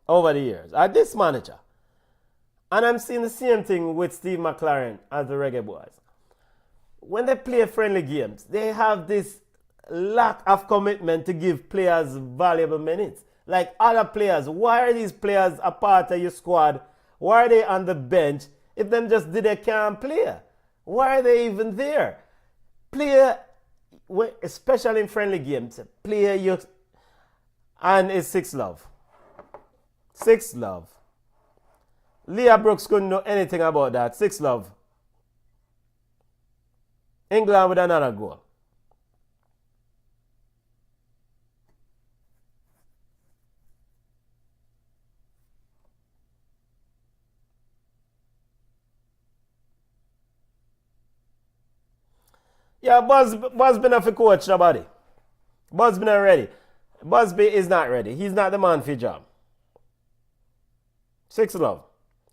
over the years, this manager, and I'm seeing the same thing with Steve McLaren as the Reggae Boys. When they play friendly games, they have this lack of commitment to give players valuable minutes. Like other players, why are these players a part of your squad? Why are they on the bench if them just did they can't play? Why are they even there? Play, especially in friendly games, play your... And it's 6 love. 6 love. Leah Brooks couldn't know anything about that. 6 love. England with another goal. Yeah, Busby not for coach nobody. Busby not ready. Busby is not ready. He's not the man for your job. 6-love.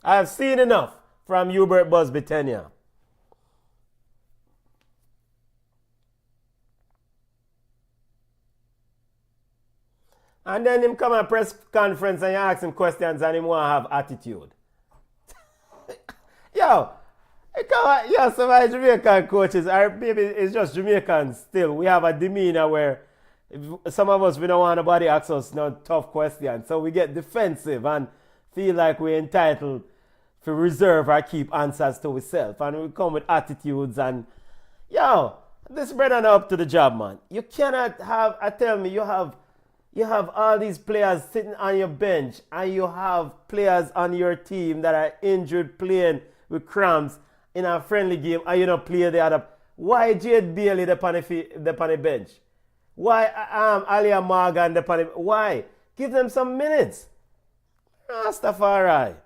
I have seen enough from Hubert Busby tenure. And then him come at press conference and you ask him questions and him want to have attitude. Yo, some of the Jamaican coaches, or maybe it's just Jamaicans still, we have a demeanor where some of us, we don't want nobody ask us no tough questions. So we get defensive and feel like we're entitled to reserve or keep answers to ourselves. And we come with attitudes and, yo, this brother not up to the job, man. You cannot have, you have all these players sitting on your bench and you have players on your team that are injured playing with cramps in a friendly game and you don't play the other. Why Jade Bailey the on the bench? Why Alia Morgan the on the why? Give them some minutes. Rastafari.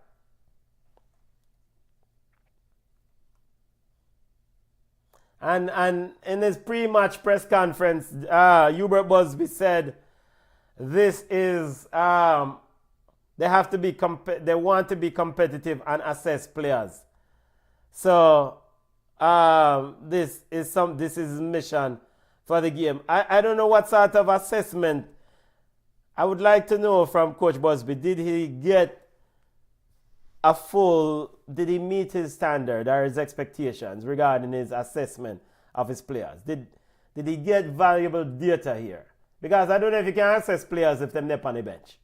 And in his pre-match press conference, Hubert Busby said this is they have to be they want to be competitive and assess players. So this is his mission for the game. I don't know what sort of assessment. I would like to know from Coach Busby, did he meet his standard or his expectations regarding his assessment of his players? Did he get valuable data here? Because I don't know if you can assess players if they're not on the bench.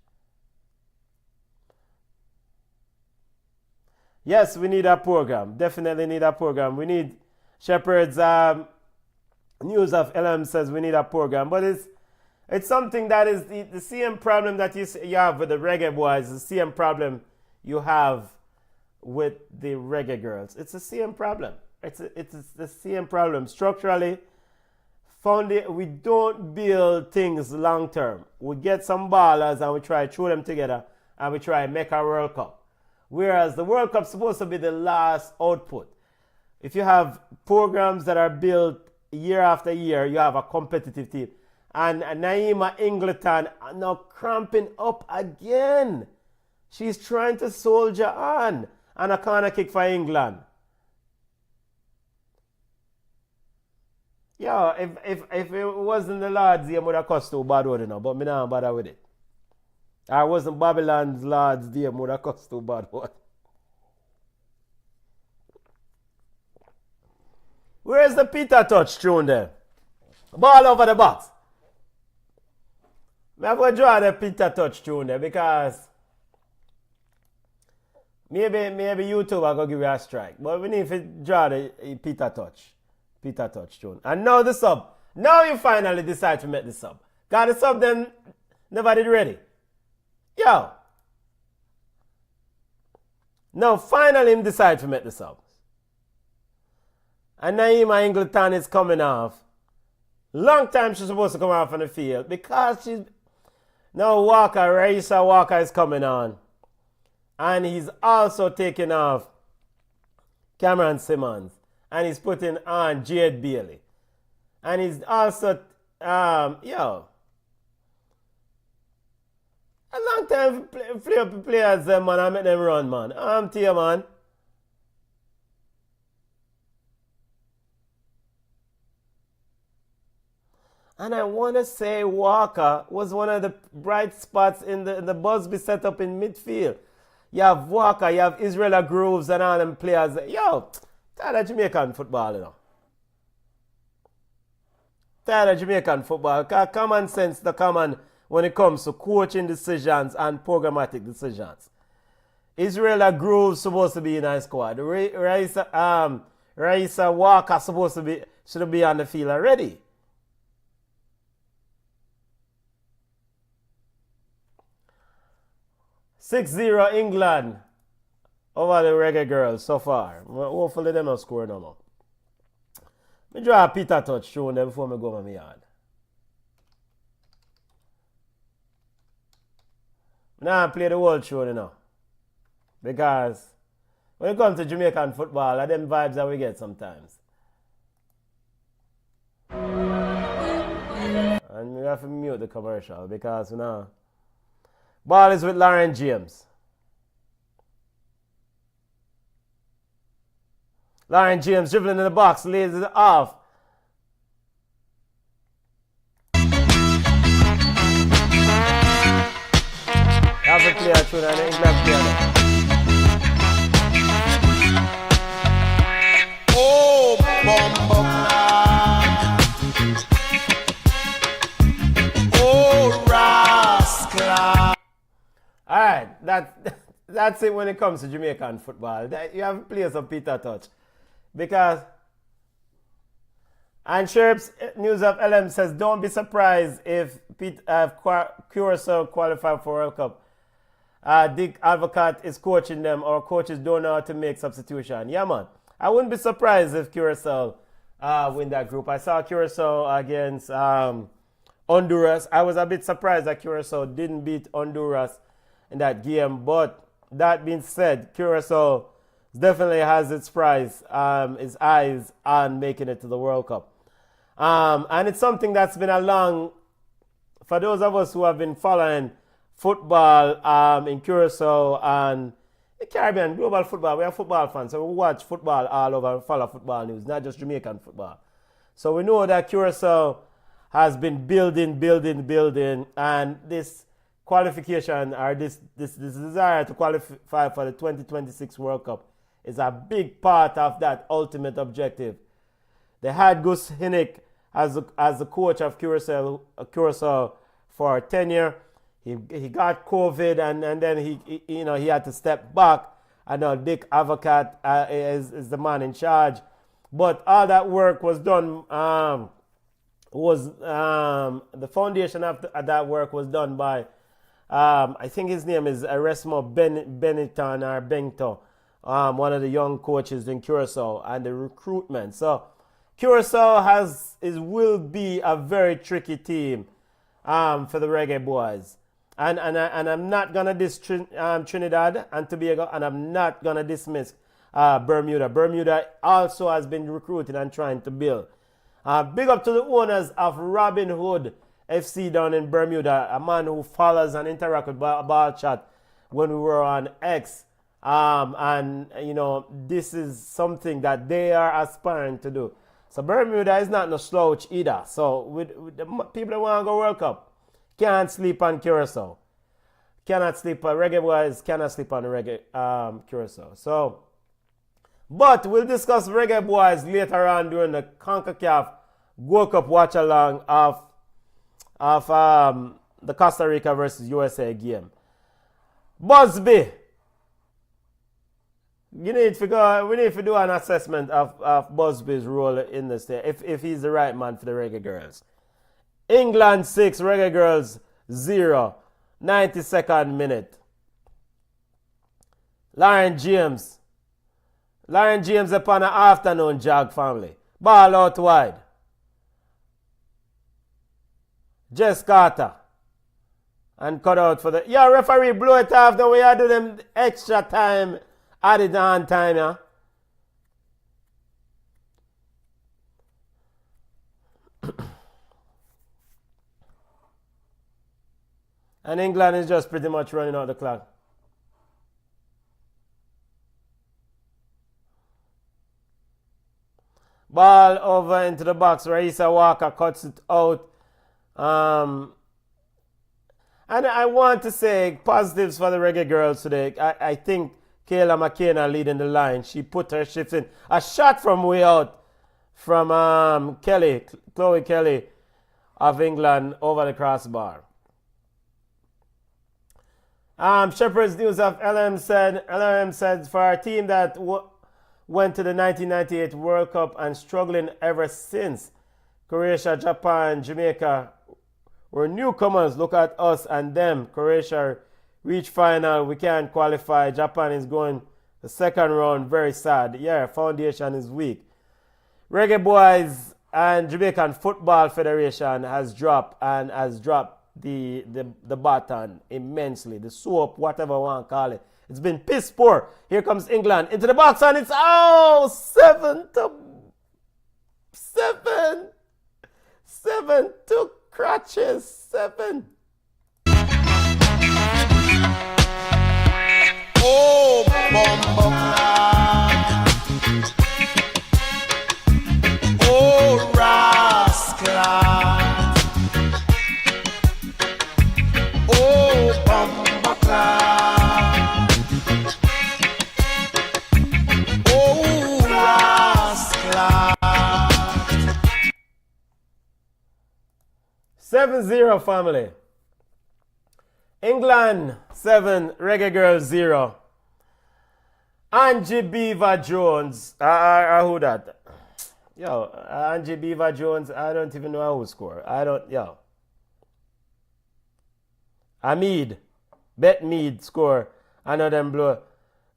Yes, we need a program. Definitely need a program. We need Shepherd's News of LM says we need a program. But it's something that is the same problem that you have with the reggae boys, the same problem you have with the reggae girls. It's the same problem. It's the same problem. Structurally, we don't build things long term. We get some ballers and we try to throw them together and we try to make a World Cup. Whereas the World Cup is supposed to be the last output. If you have programs that are built year after year, you have a competitive team. And Naima Ingleton now cramping up again. She's trying to soldier on. And a corner kick for England. Yeah, if it wasn't the Lord's game, would have cost too bad, you know, but me not bother with it. I wasn't Babylon's Lord's game, would have cost too bad. Where's the Peter touch tune there? Ball over the box. I'm going to draw the Peter touch tune there because maybe YouTube are going to give you a strike. But we need to draw the Peter touch tune. And now the sub. Now you finally decide to make the sub. Got the sub then never did ready. Yo. Now finally him decide to make the sub. And Naima Ingleton is coming off. Long time she's supposed to come off on the field because she's now Raisa Walker is coming on. And he's also taking off Cameron Simmons. And he's putting on Jade Bailey. And he's also, a long time players, man, I make them run, man. To you, man. And I want to say Walker was one of the bright spots in the Busby setup in midfield. You have Walker, you have Israel Groves and all them players. Yo, tired of Jamaican football, you know. Tired of Jamaican football. Because common sense to common when it comes to coaching decisions and programmatic decisions. Israel Groves supposed to be in our squad. Raisa Walker should be on the field already. 6-0 England over the reggae girls so far. Hopefully they don't score no more. Me draw a Peter touch showing them before me go to my yard. Now I play the world show, you know. Because when it comes to Jamaican football, are them vibes that we get sometimes. And we have to mute the commercial because, you know, ball is with Lauren James. Lauren James dribbling in the box, lays it off. Have a player through the England player. Oh, bumbo. Oh, rascal. Alright, that's it when it comes to Jamaican football. You have to play some Peter Touch. Because, and Sherp's News of LM says, don't be surprised if Curacao qualify for World Cup. Dick Advocat is coaching them, or coaches don't know how to make substitution. Yeah, man. I wouldn't be surprised if Curacao win that group. I saw Curacao against Honduras. I was a bit surprised that Curacao didn't beat Honduras in that game. But that being said, Curacao definitely has its eyes on making it to the World Cup. And it's something that's been for those of us who have been following football in Curacao and the Caribbean, global football. We are football fans, so we watch football all over and follow football news, not just Jamaican football. So we know that Curacao has been building, and this qualification or this desire to qualify for the 2026 World Cup is a big part of that ultimate objective. They had Gus Hinnick as the coach of Curacao for tenure. He got COVID and then he had to step back. And now Dick Advocat is the man in charge. But all that work was done. The foundation of that work was done by I think his name is Erasmo Benetton or Bento, one of the young coaches in Curacao, and the recruitment. So Curacao will be a very tricky team for the Reggae Boys. And I'm not gonna diss Trinidad and Tobago, and I'm not gonna dismiss Bermuda. Bermuda also has been recruiting and trying to build. Big up to the owners of Robin Hood FC down in Bermuda, a man who follows and interacts with BallChat when we were on X. And you know, this is something that they are aspiring to do. So Bermuda is not no slouch either. So with the people that want to go World Cup, can't sleep on Curacao. Reggae Boys cannot sleep on the Reggae Curacao. So, but we'll discuss Reggae Boys later on during the CONCACAF Gold Cup watch-along of the Costa Rica versus USA game. Busby, we need to do an assessment of Busby's role in this day, if he's the right man for the Reggae Girls. England 6, Reggae Girls 0, 92nd minute. Lauren James upon an afternoon jog, family. Ball out wide. Jess Carter. And cut out for the... Yeah, referee, blow it off the way I do them extra time. Added on time, yeah. And England is just pretty much running out the clock. Ball over into the box. Raisa Walker cuts it out. And I want to say positives for the Reggae Girls today. I think Kayla McKenna leading the line. She put her shifts in. A shot from way out from Chloe Kelly of England over the crossbar. Shepherd's News of LM said for a team that went to the 1998 World Cup and struggling ever since, Croatia, Japan, Jamaica were newcomers. Look at us and them. Croatia reached final. We can't qualify. Japan is going the second round. Very sad. Yeah, foundation is weak. Reggae Boys and Jamaican Football Federation has dropped the baton immensely. The soap, whatever you want to call it. It's been piss poor. Here comes England into the box and it's 7 to Crutches 7. Oh, bumbo clad. Oh, rascal. Oh, bumbo clad. Oh, rascal. 7-0 family. England 7, Reggae Girl 0. Angie Beaver Jones. Who that? Yo, Angie Beaver Jones, I don't even know who score. Hamid. Bet Mead score. I know them blow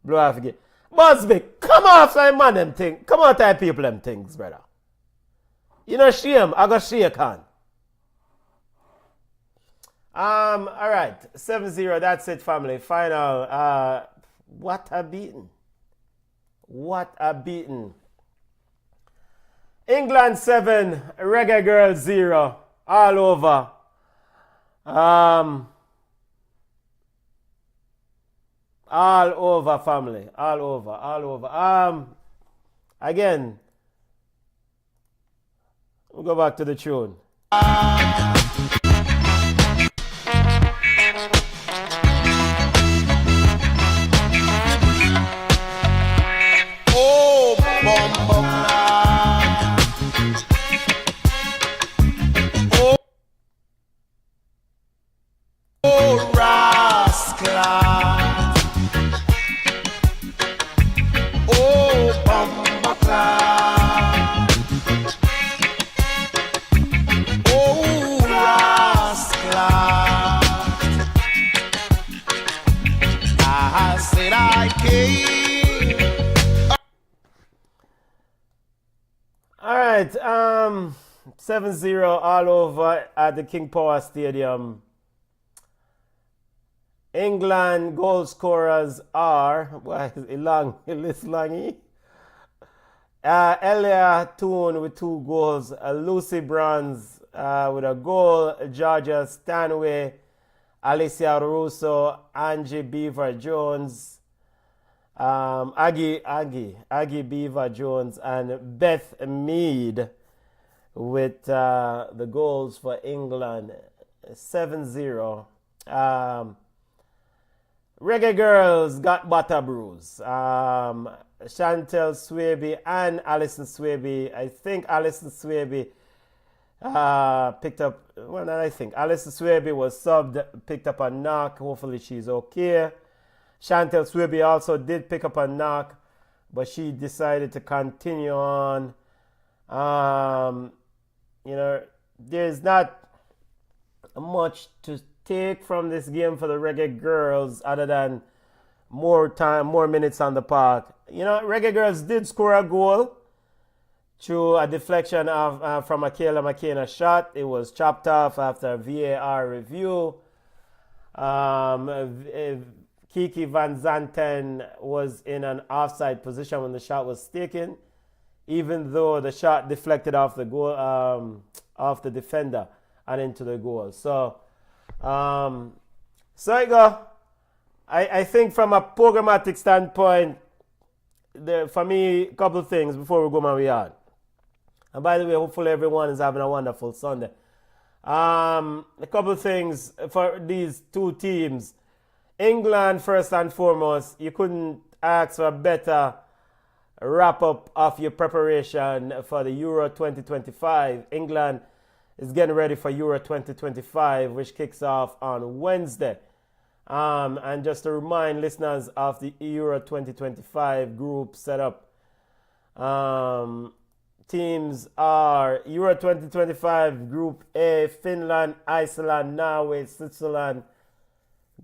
off again. Busby, come off like man them thing. Come on type people them things, brother. You know shame, I got shake on. Alright, 7-0, that's it, family. Final. What a beating. What a beating. England 7, Reggae Girl 0. All over. All over, family. All over. Again, we'll go back to the tune. Oh, bumbo clad. Oh, rascal. Oh, bumbo clad. Oh, rascal. I said I came. All right, 7-0 all over at the King Power Stadium. England goal scorers are, why is it long? It's longy. Elia Toon with 2 goals, Lucy Bronze with a goal, Georgia Stanway, Alicia Russo, Angie Beaver Jones, Aggie Beaver Jones, and Beth Mead with the goals for England. 7-0. Reggae Girls got butter bruise. Chantel Swaby and Alison Swaby. I think Alison Swaby picked up, well, not I think. Alison Swaby was subbed, picked up a knock. Hopefully she's okay. Chantel Swaby also did pick up a knock, but she decided to continue on. There's not much to take from this game for the Reggae Girls other than more time, more minutes on the park. Reggae Girls did score a goal through a deflection from Michaela McKenna shot. It was chopped off after a VAR review. Kiki Van Zanten was in an offside position when the shot was taken, even though the shot deflected off the goal, off the defender and into the goal. So you go. I think from a programmatic standpoint, for me, a couple of things before we go my way on. And by the way, hopefully everyone is having a wonderful Sunday. A couple of things for these two teams. England, first and foremost, you couldn't ask for a better wrap-up of your preparation for the Euro 2025. England is getting ready for Euro 2025, which kicks off on Wednesday. And just to remind listeners of the Euro 2025 group setup, teams are Euro 2025 Group A, Finland, Iceland, Norway, Switzerland.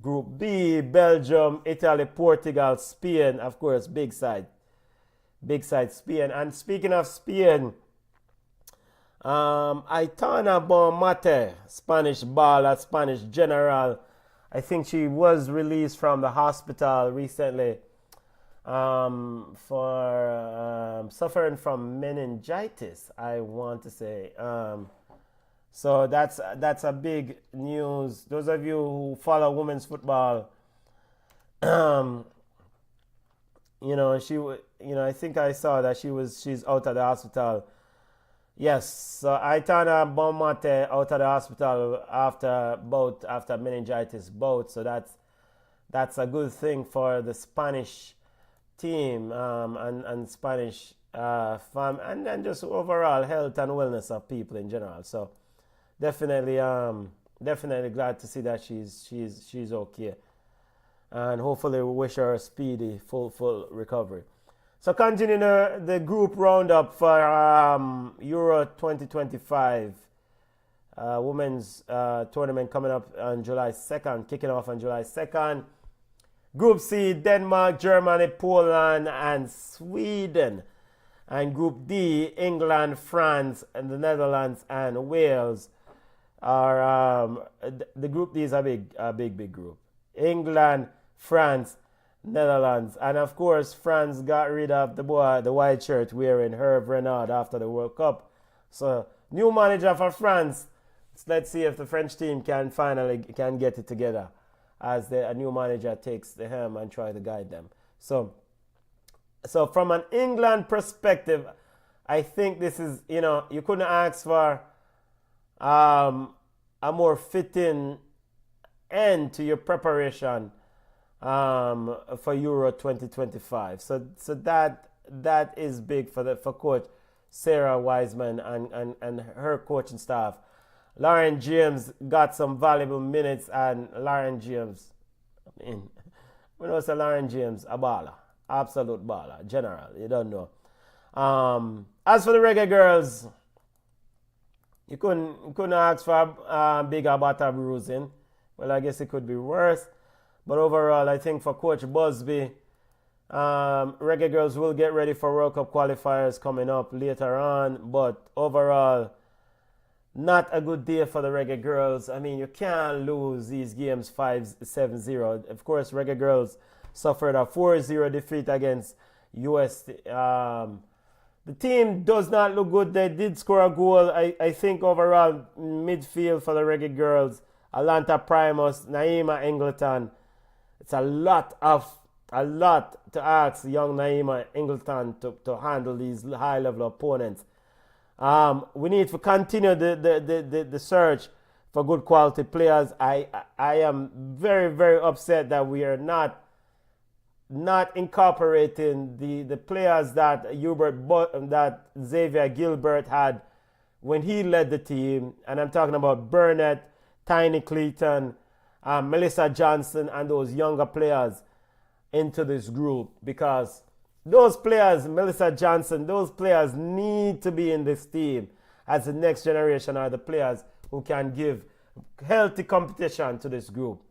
Group B, Belgium, Italy, Portugal, Spain. Of course, big side Spain. And speaking of Spain, Aitana Bonmate, Spanish baller, Spanish general. I think she was released from the hospital recently for suffering from meningitis, I want to say. So that's a big news. Those of you who follow women's football, I think I saw that she's out of the hospital. Yes, so Aitana Bonmate out of the hospital after meningitis bout. So that's a good thing for the Spanish team and Spanish and just overall health and wellness of people in general. So definitely glad to see that she's okay, and hopefully we wish her a speedy full recovery. So continuing the group roundup for Euro 2025 women's tournament coming up on July 2nd, kicking off on July 2nd. Group C, Denmark, Germany, Poland, and Sweden. And Group D, England, France, and the Netherlands, and Wales are the Group D is a big group. England, France, Netherlands, and of course France got rid of the white shirt wearing Hervé Renard after the World Cup. So new manager for France. Let's see if the French team can finally get it together as a new manager takes the helm and try to guide them. So from an England perspective, I think this is, you couldn't ask for a more fitting end to your preparation for Euro 2025. So that is big for Coach Sarah Wiseman and her coaching staff. Lauren James got some valuable minutes, and Lauren James, we know say Lauren James, a baller, absolute baller, general, you don't know. As for the Reggae Girls, you couldn't ask for a bigger batter bruising. Well, I guess it could be worse. But overall, I think for Coach Busby, Reggae Girls will get ready for World Cup qualifiers coming up later on. But overall, not a good day for the Reggae Girls. I mean, you can't lose these games 5-7-0. Of course, Reggae Girls suffered a 4-0 defeat against US. The team does not look good. They did score a goal. I think overall, midfield for the Reggae Girls, Alanta Primus, Naima Ingleton. It's a lot to ask young Naima Ingleton to handle these high-level opponents. We need to continue the search for good quality players. I am very, very upset that we are not incorporating the players that Xavier Gilbert had when he led the team. And I'm talking about Burnett, Tiny Clayton, Melissa Johnson, and those younger players into this group, because those players, Melissa Johnson, those players need to be in this team as the next generation are the players who can give healthy competition to this group.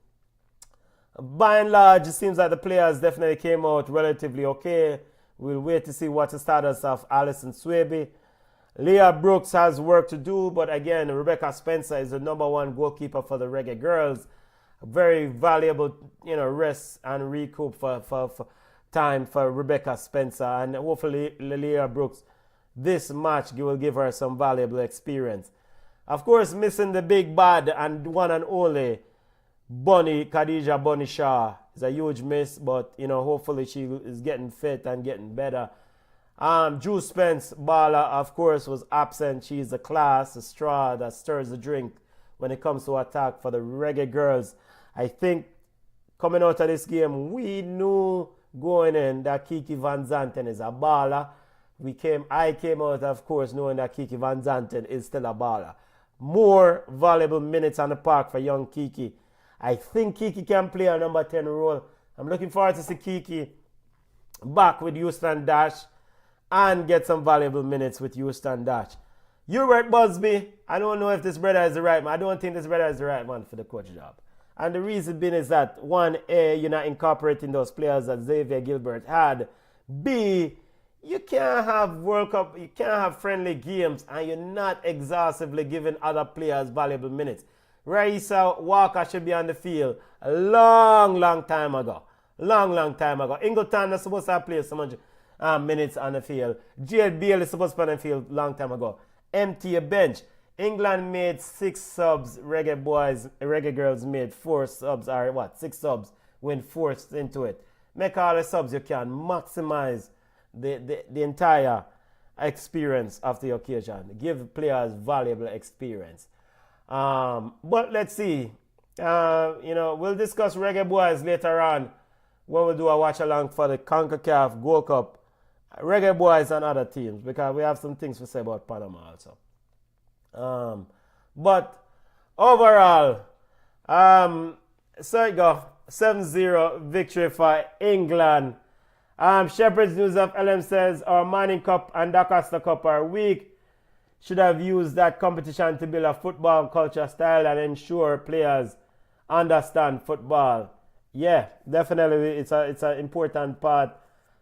By and large, it seems like the players definitely came out relatively okay. We'll wait to see what's the status of Alison Swaby. Leah Brooks has work to do, but again, Rebecca Spencer is the #1 goalkeeper for the Reggae Girls. Very valuable, rest and recoup for time for Rebecca Spencer, and hopefully Leah Brooks, this match will give her some valuable experience. Of course, missing the big bad and one and only Khadija Bunny Shaw is a huge miss, but hopefully she is getting fit and getting better. Drew Spence Bala, of course, was absent. She's a class, a straw that stirs the drink when it comes to attack for the Reggae Girls. I think coming out of this game, we knew going in that Kiki Van Zanten is a baller. I came out, of course, knowing that Kiki Van Zanten is still a baller. More valuable minutes on the park for young Kiki. I think Kiki can play a number 10 role. I'm looking forward to see Kiki back with Houston Dash and get some valuable minutes with Houston Dash. Hubert Busby, I don't know if this brother is the right man. I don't think this brother is the right man for the coach job. And the reason being is that, 1, A, you're not incorporating those players that Xavier Gilbert had. B, you can't have World Cup, you can't have friendly games, and you're not exhaustively giving other players valuable minutes. Raisa Walker should be on the field a long time ago. Long time ago. Ingleton is supposed to have played some minutes on the field. Jade Beale is supposed to be on the field long time ago. Empty a bench. England made 6 subs. Reggae girls made 4 subs. Or what? 6 subs. Went forced into it. Make all the subs you can. Maximize the entire experience of the occasion. Give players valuable experience. But let's see. We'll discuss Reggae Boys later on when we do a watch along for the CONCACAF Gold Cup. Reggae Boys and other teams, because we have some things to say about Panama also. But overall, so you go 7-0 victory for England. Shepherd's News of LM says our Manning Cup and Doncaster Cup are weak. Should have used that competition to build a football culture style and ensure players understand football. Yeah, definitely, it's an important part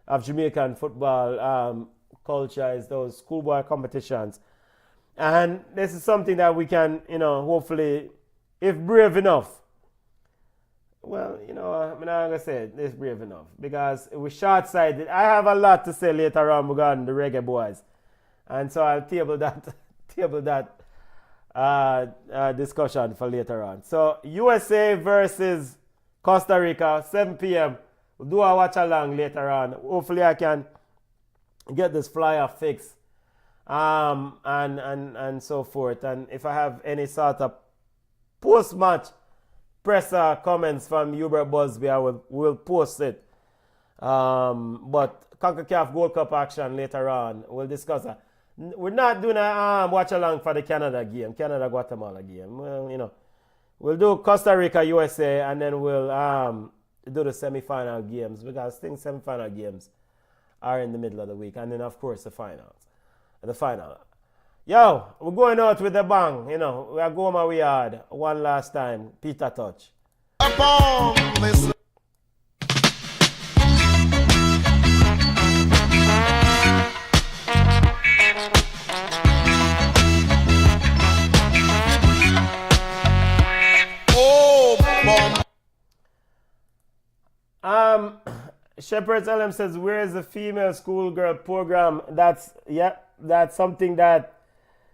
of Jamaican football culture is those schoolboy competitions. And this is something that we can, hopefully, if brave enough. Well, I'm not going to say it's brave enough because we're short-sighted. I have a lot to say later on regarding the Reggae Boys. And so I'll table that discussion for later on. So USA versus Costa Rica, 7 p.m. We'll do a watch along later on. Hopefully I can get this flyer fixed and so forth. And if I have any sort of post-match presser comments from Hubert Busby, we'll post it. But CONCACAF Gold Cup action later on, we'll discuss that. We're not doing a watch along for the Canada Guatemala game. Well, we'll do Costa Rica USA, and then we'll do the semi-final games, because I think semi-final games are in the middle of the week, and then of course the final. Yo, we're going out with a bang. We are going my way hard one last time. Peter Touch. Upon this Shepherd's LM says, where is the female schoolgirl program? That's something that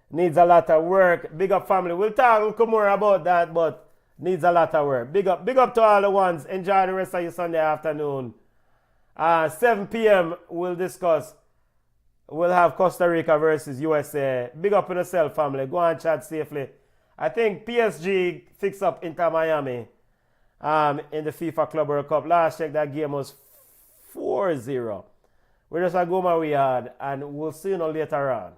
needs a lot of work. Big up family. We'll talk more about that, but needs a lot of work. Big up to all the ones. Enjoy the rest of your Sunday afternoon. 7 p.m. we'll discuss. We'll have Costa Rica versus USA. Big up on yourself, family. Go and chat safely. I think PSG fixed up Inter Miami in the FIFA Club World Cup. Last check, that game was 4-0. We're just going to go my way hard, and we'll see you later on.